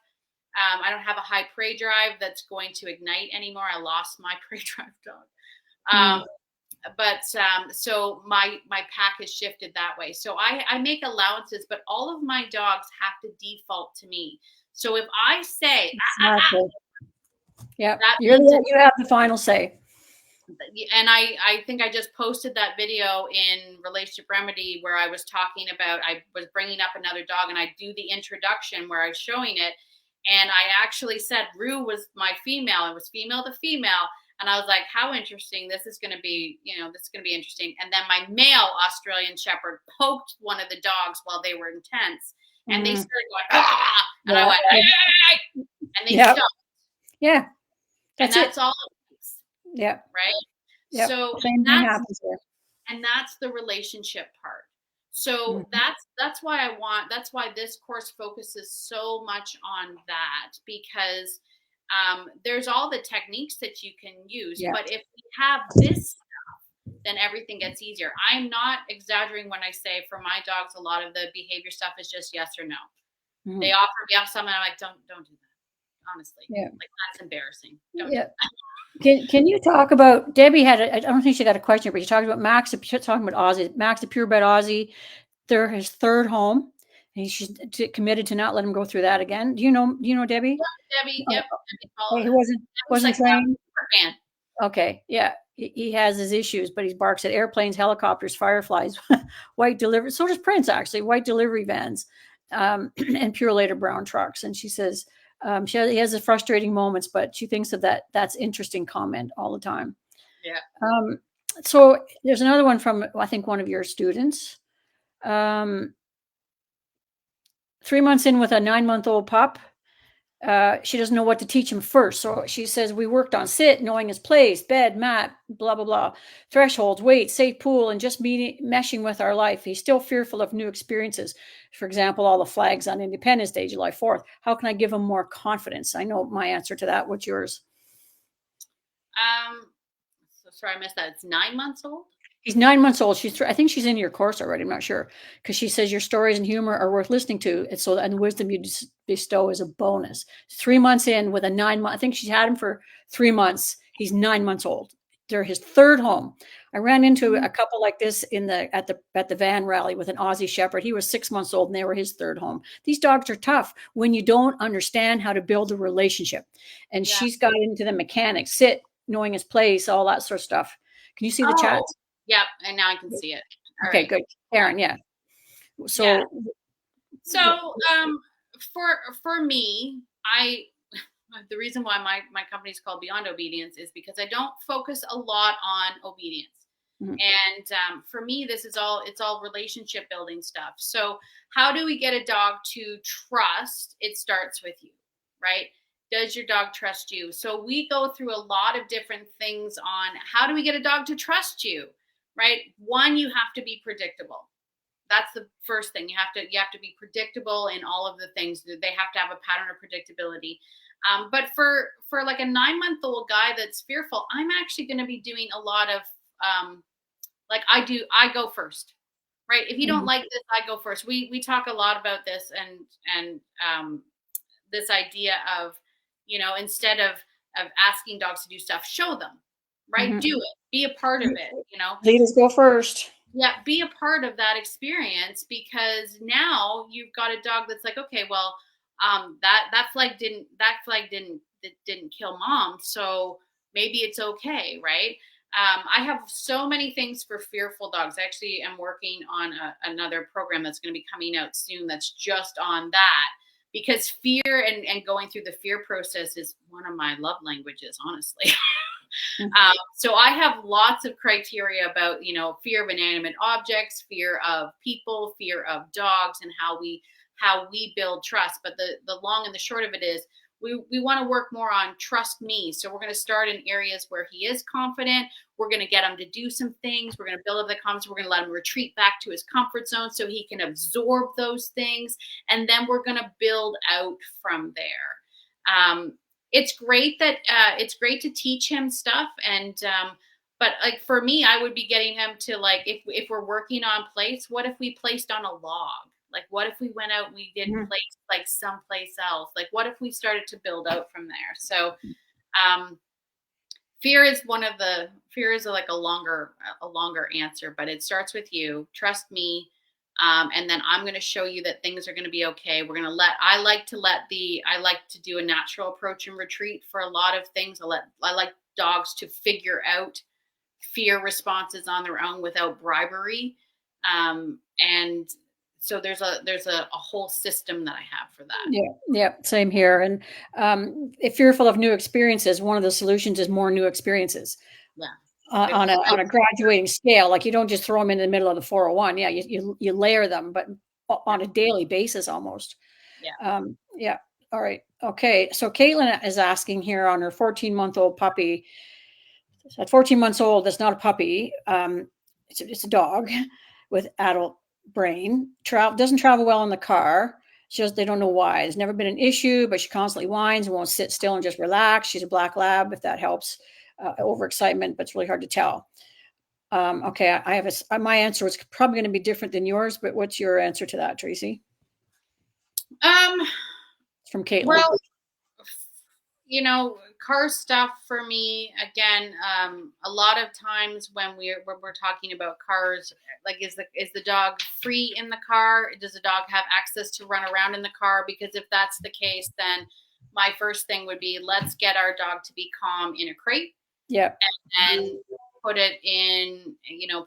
a high prey drive that's going to ignite anymore. I lost my prey drive dog. Mm. So my pack has shifted that way. So I make allowances, but all of my dogs have to default to me. So if I say, Exactly. Yeah. that You means have the final say. and I think I just posted that video in Relationship Remedy where I was talking about, I was bringing up another dog and I do the introduction where I was showing it. And I actually said Rue was my female. It was female to female. And I was like, how interesting. This is going to be, this is going to be interesting. And then my male Australian Shepherd poked one of the dogs while they were intense. And they started going, ah! And I went, hey! And they stopped. Yeah. That's all it was. Yeah. Right. Yep. So Same thing happens there. And that's the relationship part. So that's why that's why this course focuses so much on that, because there's all the techniques that you can use. Yeah. But if we have this stuff, then everything gets easier. I'm not exaggerating when I say for my dogs, a lot of the behavior stuff is just yes or no. Mm-hmm. They offer me up something, I'm like, don't do that. Honestly, like that's embarrassing. Don't do that. Can you talk about, Debbie I don't think she got a question, but you talked about Max, talking about Aussie, Max, the purebred Aussie. They're his third home, and she's committed to not let him go through that again. Do you know Debbie? Yeah, Debbie, yep. He wasn't trained. Okay, yeah. He has his issues, but he barks at airplanes, helicopters, fireflies, white delivery. So does Prince, actually, white delivery vans, and pure later brown trucks. And she says, he has his frustrating moments, but she thinks of that. That's interesting comment all the time. Yeah. So there's another one from, I think, one of your students. 3 months in with a 9-month-old pup. She doesn't know what to teach him first. So she says, we worked on sit, knowing his place, bed, mat, blah, blah, blah, thresholds, weight, safe pool, and just meshing with our life. He's still fearful of new experiences. For example, all the flags on Independence Day, July 4th. How can I give him more confidence? I know my answer to that. What's yours? So sorry, I missed that. It's 9 months old? He's 9 months old. I think she's in your course already. I'm not sure, because she says your stories and humor are worth listening to. And the wisdom you bestow is a bonus. 3 months in with a 9 month. I think she's had him for 3 months. He's 9 months old. They're his third home. I ran into a couple like this at the van rally with an Aussie Shepherd. He was 6 months old and they were his third home. These dogs are tough when you don't understand how to build a relationship. And she's got into the mechanics, sit, knowing his place, all that sort of stuff. Can you see the chat? Yep, and now I can see it. All right. Good. Karen, yeah. So for me, the reason why my company is called Beyond Obedience is because I don't focus a lot on obedience. Mm-hmm. And for me, it's all relationship building stuff. So how do we get a dog to trust? It starts with you, right? Does your dog trust you? So we go through a lot of different things on how do we get a dog to trust you, right? One, you have to be predictable. That's the first thing. You have to be predictable in all of the things. They have to have a pattern of predictability. But for like a 9-month-old guy that's fearful, I'm actually going to be doing a lot of I go first, right? If you don't like this, I go first. We talk a lot about this and this idea of, instead of asking dogs to do stuff, show them, right? Mm-hmm. Do it, be a part of it, Leaders go first. Yeah. Be a part of that experience, because now you've got a dog that's like, okay, well, that flag didn't kill mom. So maybe it's okay. Right. I have so many things for fearful dogs. I actually am working on another program that's going to be coming out soon. That's just on that, because fear and going through the fear process is one of my love languages, honestly. So I have lots of criteria about, fear of inanimate objects, fear of people, fear of dogs, and how we build trust. But the long and the short of it is we want to work more on trust me. So we're going to start in areas where he is confident. We're going to get him to do some things. We're going to build up the confidence. We're going to let him retreat back to his comfort zone so he can absorb those things. And then we're going to build out from there. It's great to teach him stuff. But like for me, I would be getting him to, like, if we're working on place, what if we placed on a log? Like, what if we went out and we did place like someplace else? Like, what if we started to build out from there? So, fear is like a longer answer, but it starts with you. Trust me. And then I'm going to show you that things are going to be okay. I like to do a natural approach and retreat for a lot of things. I like dogs to figure out fear responses on their own without bribery. And so there's a whole system that I have for that. Yeah, same here. And if fearful of new experiences, one of the solutions is more new experiences. Yeah. On a graduating scale. Like, you don't just throw them in the middle of the 401. Yeah, you layer them, but on a daily basis almost. Yeah. All right. Okay. So Caitlin is asking here on her 14-month-old puppy. At 14 months old, that's not a puppy. It's a dog with adult brain. Doesn't travel well in the car. They don't know why. There's never been an issue, but she constantly whines and won't sit still and just relax. She's a black lab, if that helps. Overexcitement, but it's really hard to tell. Okay, my answer is probably going to be different than yours, but what's your answer to that, Tracy? From Caitlin. Well, car stuff for me, again, a lot of times when we're talking about cars, like, is the dog free in the car? Does the dog have access to run around in the car? Because if that's the case, then my first thing would be, let's get our dog to be calm in a crate. Yeah. And put it in,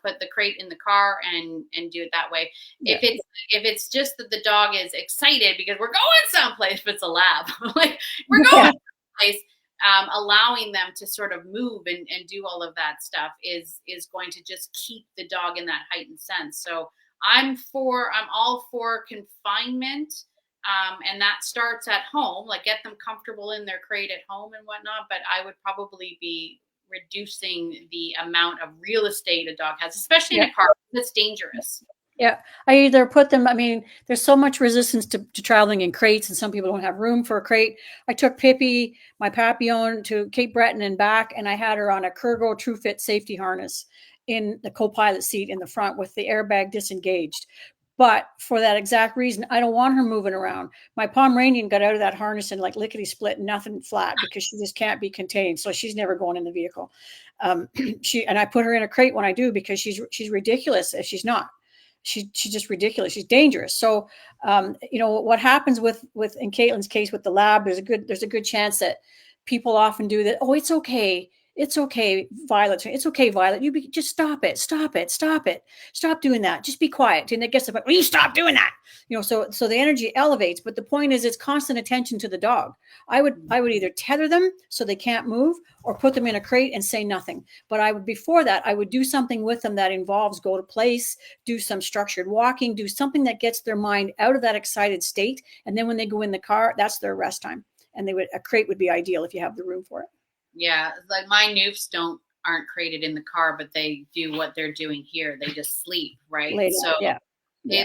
put the crate in the car and do it that way. Yeah. If it's just that the dog is excited because we're going someplace, if it's a lab, like, we're going someplace, allowing them to sort of move and do all of that stuff is going to just keep the dog in that heightened sense. So I'm all for confinement. And that starts at home, like, get them comfortable in their crate at home and whatnot. But I would probably be reducing the amount of real estate a dog has, especially in a car that's dangerous. Yeah, I either put them, there's so much resistance to traveling in crates, and some people don't have room for a crate. I took Pippi, my Papillon, to Cape Breton and back, and I had her on a Kurgo TrueFit safety harness in the co-pilot seat in the front with the airbag disengaged. But for that exact reason, I don't want her moving around. My Pomeranian got out of that harness and, like, lickety split, nothing flat, because she just can't be contained. So she's never going in the vehicle. And I put her in a crate when I do, because she's ridiculous if she's not. She's just ridiculous. She's dangerous. So, what happens with in Caitlin's case with the lab, there's a good chance that people often do that. Oh, it's okay. It's okay, Violet. It's okay, Violet. Just stop it. Stop it. Stop it. Stop doing that. Just be quiet. And it gets about, you stop doing that. So the energy elevates. But the point is, it's constant attention to the dog. I would either tether them so they can't move, or put them in a crate and say nothing. But before that, I would do something with them that involves go to place, do some structured walking, do something that gets their mind out of that excited state. And then when they go in the car, that's their rest time. And a crate would be ideal if you have the room for it. Yeah, like, my Noofs aren't crated in the car, but they do what they're doing here. They just sleep, right? They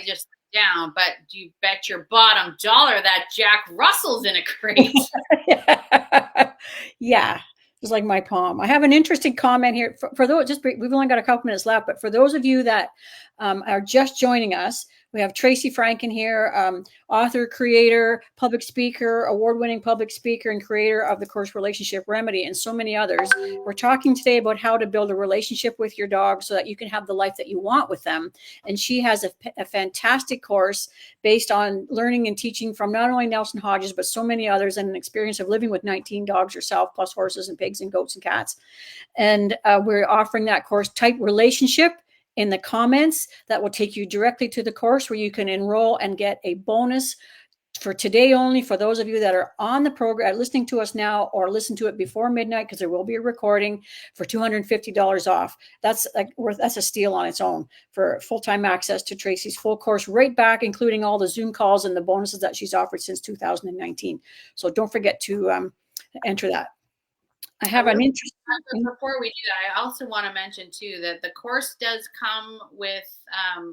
just sit down. But you bet your bottom dollar that Jack Russell's in a crate. Yeah, just like my Pom. I have an interesting comment here for those. We've only got a couple minutes left, but for those of you that are just joining us, we have Tracy Franken here, author, creator, public speaker, award-winning public speaker, and creator of the course Relationship Remedy, and so many others. We're talking today about how to build a relationship with your dog so that you can have the life that you want with them. And she has a fantastic course based on learning and teaching from not only Nelson Hodges, but so many others, and an experience of living with 19 dogs herself, plus horses and pigs and goats and cats. And we're offering that course, Type Relationship, in the comments. That will take you directly to the course where you can enroll and get a bonus for today only, for those of you that are on the program, listening to us now, or listen to it before midnight, because there will be a recording, for $250 off. That's that's a steal on its own for full-time access to Tracy's full course, right back, including all the Zoom calls and the bonuses that she's offered since 2019. So don't forget to enter that. I have an interest. Before we do that, I also want to mention too that the course does come with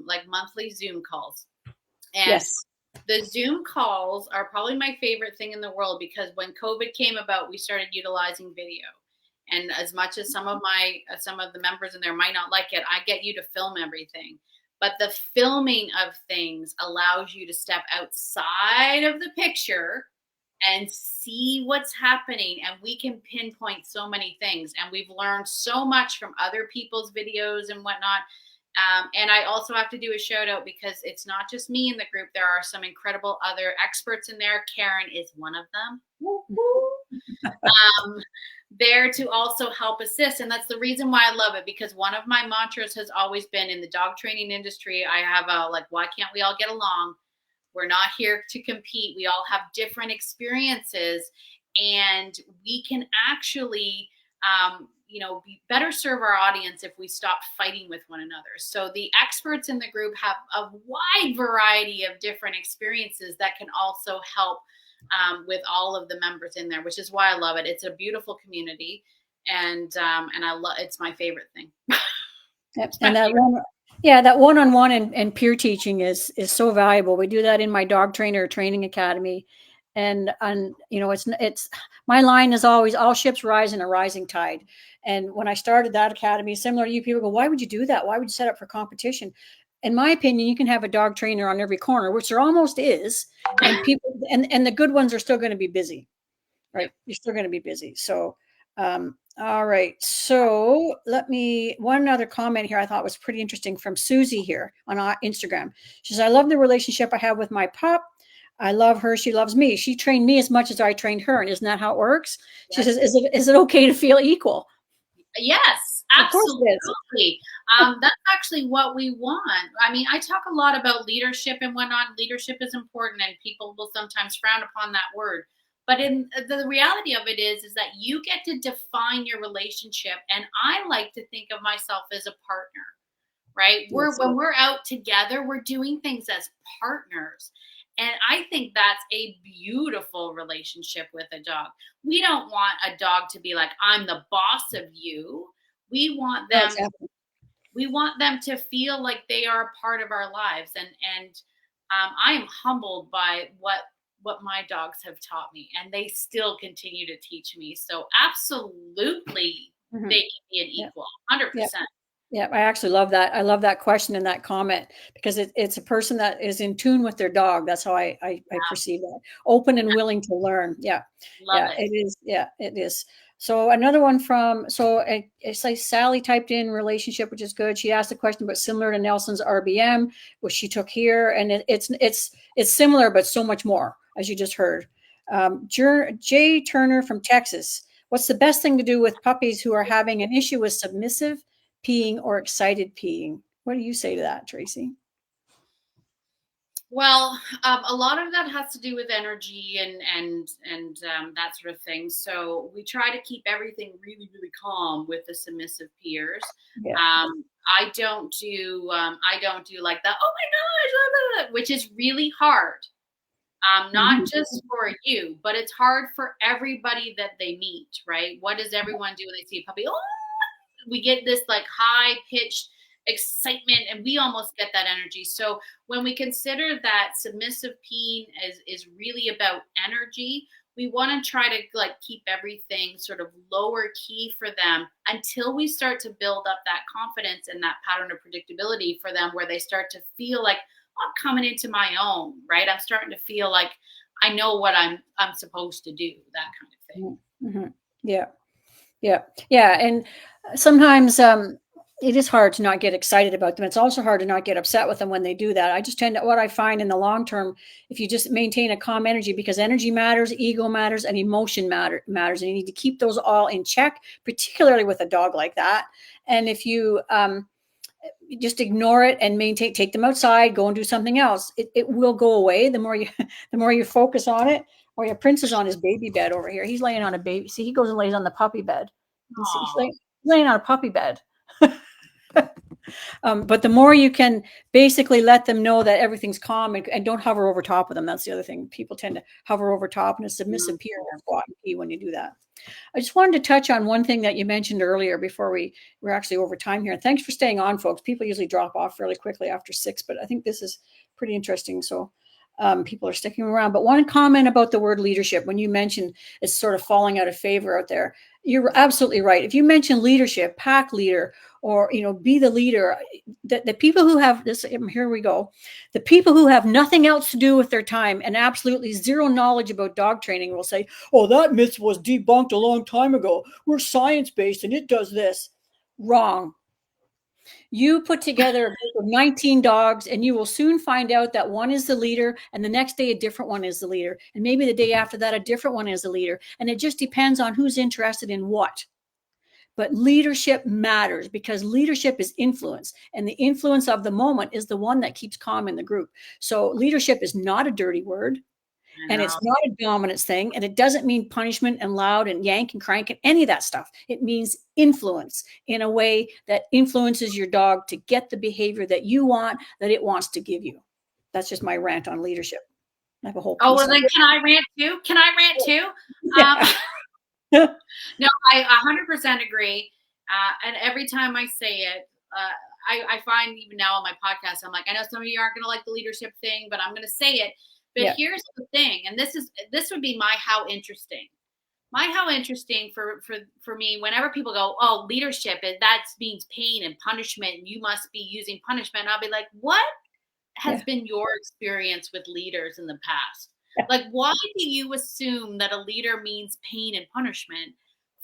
like monthly Zoom calls. And yes. The Zoom calls are probably my favorite thing in the world, because when COVID came about, we started utilizing video. And as much as some of the members in there might not like it, I get you to film everything. But the filming of things allows you to step outside of the picture and see what's happening, and we can pinpoint so many things, and we've learned so much from other people's videos and whatnot. And I also have to do a shout out, because it's not just me in the group. There are some incredible other experts in there. Karen is one of them. There to also help assist. And that's the reason why I love it, because one of my mantras has always been, in the dog training industry, I have why can't we all get along? We're not here to compete. We all have different experiences, and we can actually, better serve our audience if we stop fighting with one another. So the experts in the group have a wide variety of different experiences that can also help with all of the members in there, which is why I love it. It's a beautiful community, and I love. It's my favorite thing. Yep. And that one-on-one and peer teaching is so valuable. We do that in my dog trainer training academy. And it's my line is always, all ships rise in a rising tide. And when I started that academy, similar to you, people go, why would you do that? Why would you set up for competition? In my opinion, you can have a dog trainer on every corner, which there almost is. And people, and the good ones are still going to be busy, right? You're still going to be busy. So, all right. So one other comment here I thought was pretty interesting from Susie here on Instagram. She says, I love the relationship I have with my pup. I love her. She loves me. She trained me as much as I trained her. And isn't that how it works? Yes. She says, is it okay to feel equal? Yes, absolutely. That's actually what we want. I mean, I talk a lot about leadership and whatnot. Leadership is important, and people will sometimes frown upon that word. But in the reality of it is that you get to define your relationship. And I like to think of myself as a partner, right? When we're out together, we're doing things as partners. And I think that's a beautiful relationship with a dog. We don't want a dog to be like, I'm the boss of you. We want them, to feel like they are a part of our lives. And I am humbled by what my dogs have taught me, and they still continue to teach me. So absolutely, they can be an equal, 100%. Yeah, I actually love that. I love that question and that comment, because it's a person that is in tune with their dog. That's how I perceive that. Open and willing to learn. Yeah. Love it is. Yeah, it is. So another one it's like Sally typed in relationship, which is good. She asked a question, but similar to Nelson's RBM, which she took here. And it's similar, but so much more, as you just heard. Jay Turner from Texas. What's the best thing to do with puppies who are having an issue with submissive peeing or excited peeing? What do you say to that, Tracy? Well, a lot of that has to do with energy and that sort of thing. So we try to keep everything really, really calm with the submissive peers. Yeah. I don't do like the, oh my gosh, which is really hard. Not just for you, but it's hard for everybody that they meet, right? What does everyone do when they see a puppy? Oh, we get this like high pitched excitement, and we almost get that energy. So when we consider that submissive peeing is really about energy, we want to try to like keep everything sort of lower key for them until we start to build up that confidence and that pattern of predictability for them, where they start to feel like, I'm coming into my own, right? I'm starting to feel like I know what I'm supposed to do, that kind of thing. Mm-hmm. Yeah. And sometimes it is hard to not get excited about them. It's also hard to not get upset with them when they do that. I just what I find in the long term, if you just maintain a calm energy, because energy matters, ego matters, and emotion matters, and you need to keep those all in check, particularly with a dog like that. And if you just ignore it and take them outside, go and do something else. It will go away. The more you, the more you focus on it. Oh yeah, Prince is on his baby bed over here. He's laying on a baby. See, he goes and lays on the puppy bed. He's laying on a puppy bed. But the more you can basically let them know that everything's calm, and don't hover over top of them. That's the other thing. People tend to hover over top, and a submissive peer will squat and pee when you do that. I just wanted to touch on one thing that you mentioned earlier before we're actually over time here. And thanks for staying on, folks. People usually drop off fairly quickly after 6, but I think this is pretty interesting. So people are sticking around. But one comment about the word leadership, when you mentioned it's sort of falling out of favor out there, you're absolutely right. If you mention leadership, pack leader, or be the leader, the people who have this, here we go, the people who have nothing else to do with their time and absolutely zero knowledge about dog training will say, oh, that myth was debunked a long time ago, we're science-based and it does this. Wrong. You put together a group of 19 dogs and you will soon find out that one is the leader, and the next day a different one is the leader, and maybe the day after that a different one is the leader, and it just depends on who's interested in what. But leadership matters because leadership is influence, and the influence of the moment is the one that keeps calm in the group. So leadership is not a dirty word, and it's not a dominance thing, and it doesn't mean punishment and loud and yank and crank and any of that stuff. It means influence in a way that influences your dog to get the behavior that you want, that it wants to give you. That's just my rant on leadership. I have a whole piece. Oh, well, then can I rant too? Can I rant too? Yeah. No, I 100% agree. And every time I say it, I find even now on my podcast, I'm like, I know some of you aren't going to like the leadership thing, but I'm going to say it. But here's the thing, and this would be my how interesting. My how interesting for me, whenever people go, oh, leadership, that means pain and punishment, and you must be using punishment. I'll be like, what has been your experience with leaders in the past? Like, why do you assume that a leader means pain and punishment?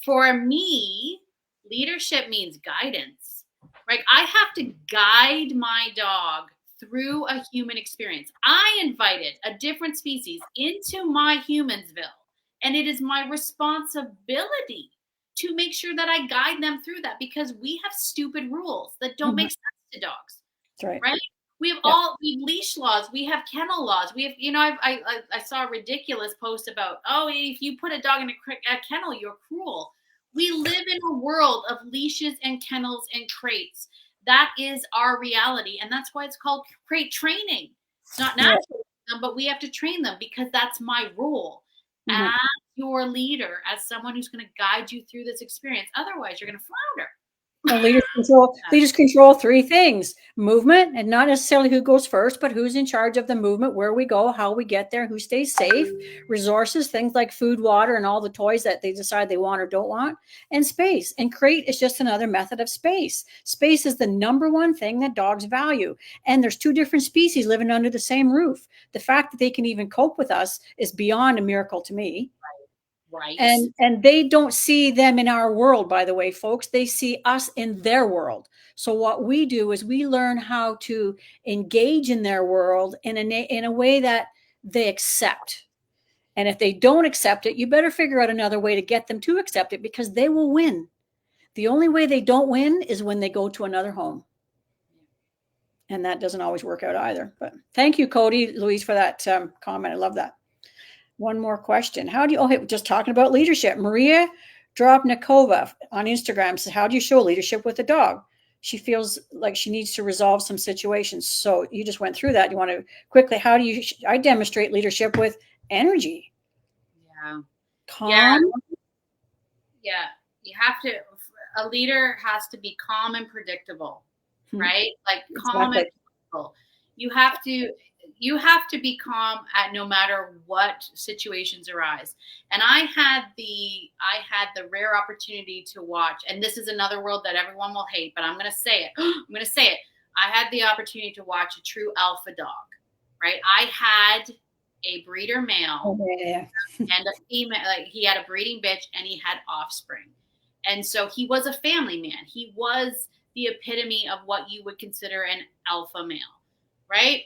For me, leadership means guidance. Right? I have to guide my dog through a human experience. I invited a different species into my Humansville, and it is my responsibility to make sure that I guide them through that, because we have stupid rules that don't make sense to dogs. That's right. Right? We have we have leash laws. We have kennel laws. We have, I saw a ridiculous post about, oh, if you put a dog in a kennel, you're cruel. We live in a world of leashes and kennels and crates. That is our reality. And that's why it's called crate training. It's not natural, but we have to train them because that's my role as your leader, as someone who's going to guide you through this experience. Otherwise, you're going to flounder. Well, leaders control 3 things: movement, and not necessarily who goes first, but who's in charge of the movement, where we go, how we get there, who stays safe, resources, things like food, water, and all the toys that they decide they want or don't want, and space. And crate is just another method of space. Space is the number one thing that dogs value. And there's 2 different species living under the same roof. The fact that they can even cope with us is beyond a miracle to me. Right. And they don't see them in our world, by the way, folks. They see us in their world. So what we do is we learn how to engage in their world in a way that they accept. And if they don't accept it, you better figure out another way to get them to accept it, because they will win. The only way they don't win is when they go to another home. And that doesn't always work out either. But thank you, Cody, Louise, for that comment. I love that. One more question. How do you, hey, just talking about leadership. Maria Drobnikova on Instagram says, how do you show leadership with a dog? She feels like she needs to resolve some situations. So you just went through that. You want to quickly, how do I demonstrate leadership with energy? Yeah. Calm. Yeah. You have to, a leader has to be calm and predictable, right? Like calm and predictable. You have to be calm at no matter what situations arise. And I had the rare opportunity to watch, and this is another world that everyone will hate, but I'm going to say it. I'm going to say it. I had the opportunity to watch a true alpha dog, right? I had a breeder male and a female, like he had a breeding bitch and he had offspring. And so he was a family man. He was the epitome of what you would consider an alpha male, right?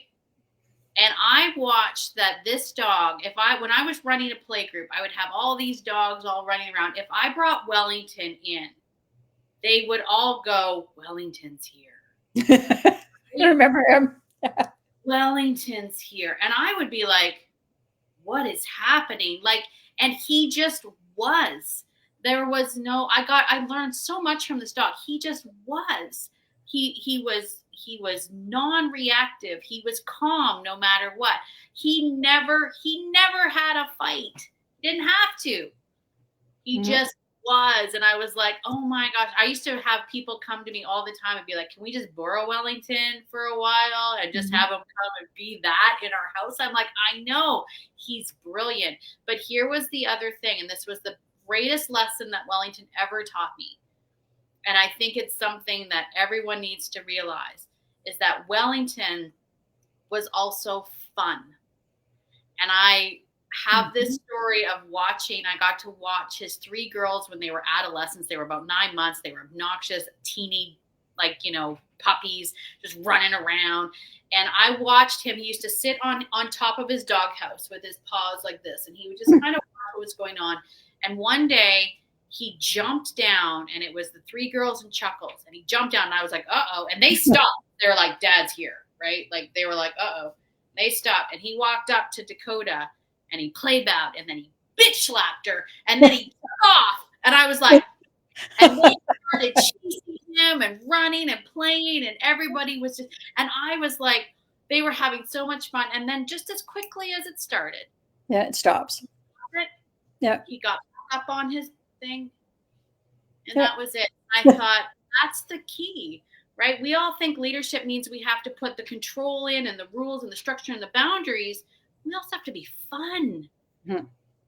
And I watched that this dog, when I was running a play group, I would have all these dogs all running around. If I brought Wellington in, they would all go, Wellington's here. I remember him. Wellington's here. And I would be like, what is happening? Like, and he just was. There was no, I learned so much from this dog. He just was. He was non-reactive. He was calm no matter what. He never had a fight. Didn't have to. He just was. And I was like, oh my gosh. I used to have people come to me all the time and be like, can we just borrow Wellington for a while and just have him come and be that in our house? I'm like, I know he's brilliant. But here was the other thing. And this was the greatest lesson that Wellington ever taught me. And I think it's something that everyone needs to realize is that Wellington was also fun. And I have this story of watching. I got to watch his 3 girls when they were adolescents. They were about 9 months. They were obnoxious, teeny, like, puppies just running around. And I watched him. He used to sit on top of his doghouse with his paws like this. And he would just kind of watch what was going on. And one day he jumped down, and it was the 3 girls and Chuckles. And he jumped down, and I was like, uh-oh. And they stopped. They're like, Dad's here, right? Like, they were like, uh-oh. They stopped. And he walked up to Dakota, and he played out, and then he bitch slapped her, and then he took off. And I was like, and they started chasing him and running and playing, and everybody was just, and I was like, they were having so much fun. And then just as quickly as it started, it stops. Yeah. He got up on his thing, and that was it. I thought, that's the key, right? We all think leadership means we have to put the control in and the rules and the structure and the boundaries. We also have to be fun.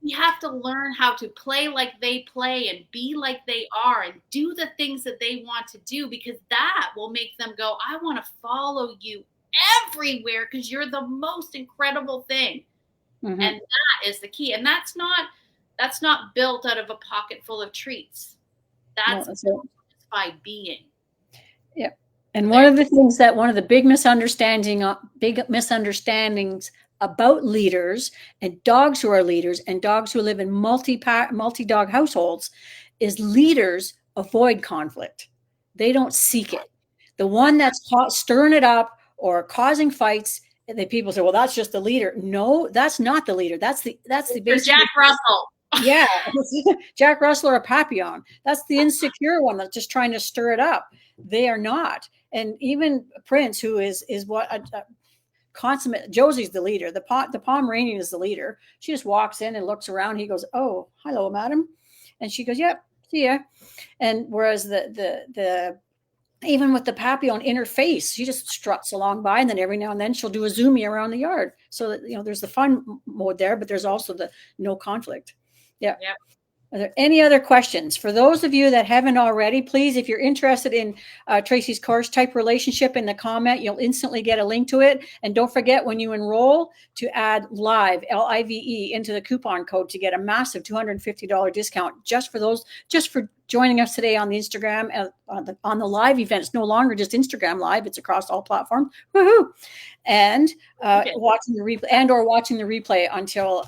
We have to learn how to play like they play and be like they are and do the things that they want to do, because that will make them go, I want to follow you everywhere because you're the most incredible thing. And that is the key. And that's not built out of a pocket full of treats. That's built by being. Yeah. And one of the big misunderstandings about leaders and dogs who are leaders and dogs who live in multi-dog households is leaders avoid conflict. They don't seek it. The one that's stirring it up or causing fights, the people say, well, that's just the leader. No, that's not the leader. That's the basic Jack Russell. Yeah, Jack Russell or a Papillon. That's the insecure one that's just trying to stir it up. They are not. And even Prince, who is what a consummate, Josie's the leader. The Pomeranian is the leader. She just walks in and looks around. He goes, oh, hello, madam. And she goes, yep, see ya. And whereas the even with the Papillon in her face, she just struts along by, and then every now and then she'll do a zoomie around the yard. So that, there's the fun mode there, but there's also the no conflict. Yeah. Yep. Are there any other questions? For those of you that haven't already, please, if you're interested in Tracy's course, type relationship in the comment. You'll instantly get a link to it. And don't forget, when you enroll, to add LIVE, L-I-V-E, into the coupon code to get a massive $250 discount just for joining us today on the Instagram, on the live event. It's no longer just Instagram Live. It's across all platforms. Woohoo! And watching the replay until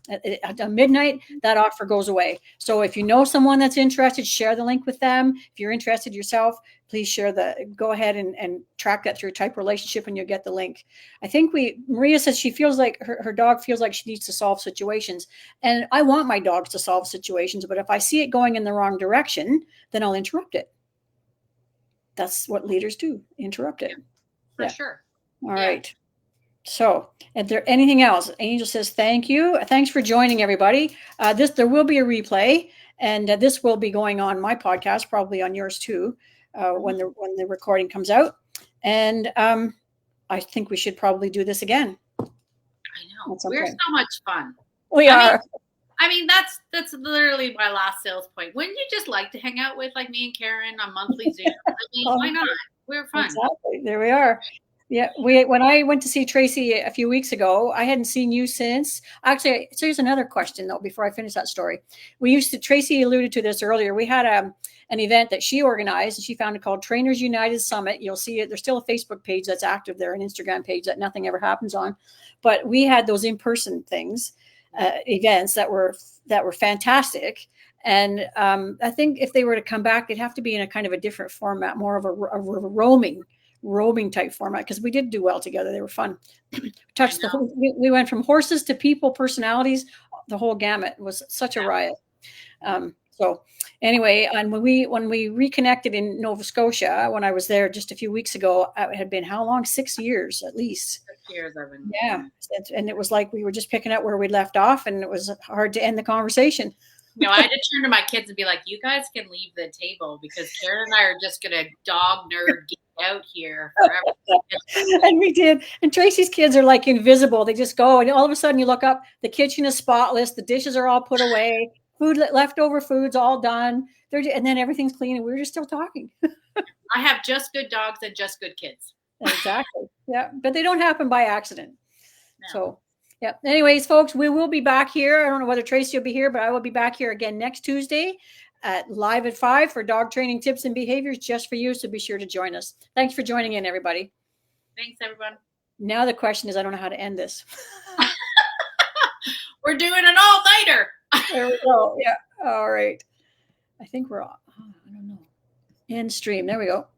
at midnight, that offer goes away. So if you know someone that's interested, share the link with them. If you're interested yourself, please go ahead and track that through Type Relationship, and you'll get the link. I think Maria says she feels like her dog feels like she needs to solve situations. And I want my dogs to solve situations, but if I see it going in the wrong direction, then I'll interrupt it. That's what leaders do, interrupt it. For sure. All right. So, is there anything else? Angel says, thank you. Thanks for joining, everybody. There will be a replay, and this will be going on my podcast, probably on yours too, when the recording comes out. And I think we should probably do this again. I know. We're so much fun. We are. I mean, that's literally my last sales point. Wouldn't you just like to hang out with like me and Karen on monthly Zoom? I mean, why not? We're fun. Exactly. There we are. Yeah, when I went to see Tracy a few weeks ago, I hadn't seen you since. Actually, so here's another question though, before I finish that story. Tracy alluded to this earlier. We had an event that she organized, and she found it called Trainers United Summit. You'll see it. There's still a Facebook page that's active there, an Instagram page that nothing ever happens on. But we had those in-person things, events that were fantastic. And I think if they were to come back, they'd have to be in a kind of a different format, more of a roaming roaming type format because we did do well together. They were fun. Touched the know. whole. We went from horses to people, personalities, the whole gamut. It was such a Yeah. riot. So anyway, and when we reconnected in Nova Scotia, when I was there just a few weeks ago, it had been how long? 6 years at least. 6 years I've been. Yeah, and it was like we were just picking up where we left off, and it was hard to end the conversation. No, I had to turn to my kids and be like, "You guys can leave the table because Karen and I are just gonna dog nerd geek out here forever." And we did. And Tracy's kids are like invisible. They just go, and all of a sudden you look up, the kitchen is spotless, the dishes are all put away, leftover food's all done. And then everything's clean, and we're just still talking. I have just good dogs and just good kids. Exactly. Yeah, but they don't happen by accident. No. So. Yeah. Anyways, folks, we will be back here. I don't know whether Tracy will be here, but I will be back here again next Tuesday live at 5 for dog training tips and behaviors just for you. So be sure to join us. Thanks for joining in, everybody. Thanks, everyone. Now the question is, I don't know how to end this. We're doing an all-nighter. There we go. Yeah. All right. I think we're off. Oh, I don't know. End stream. There we go.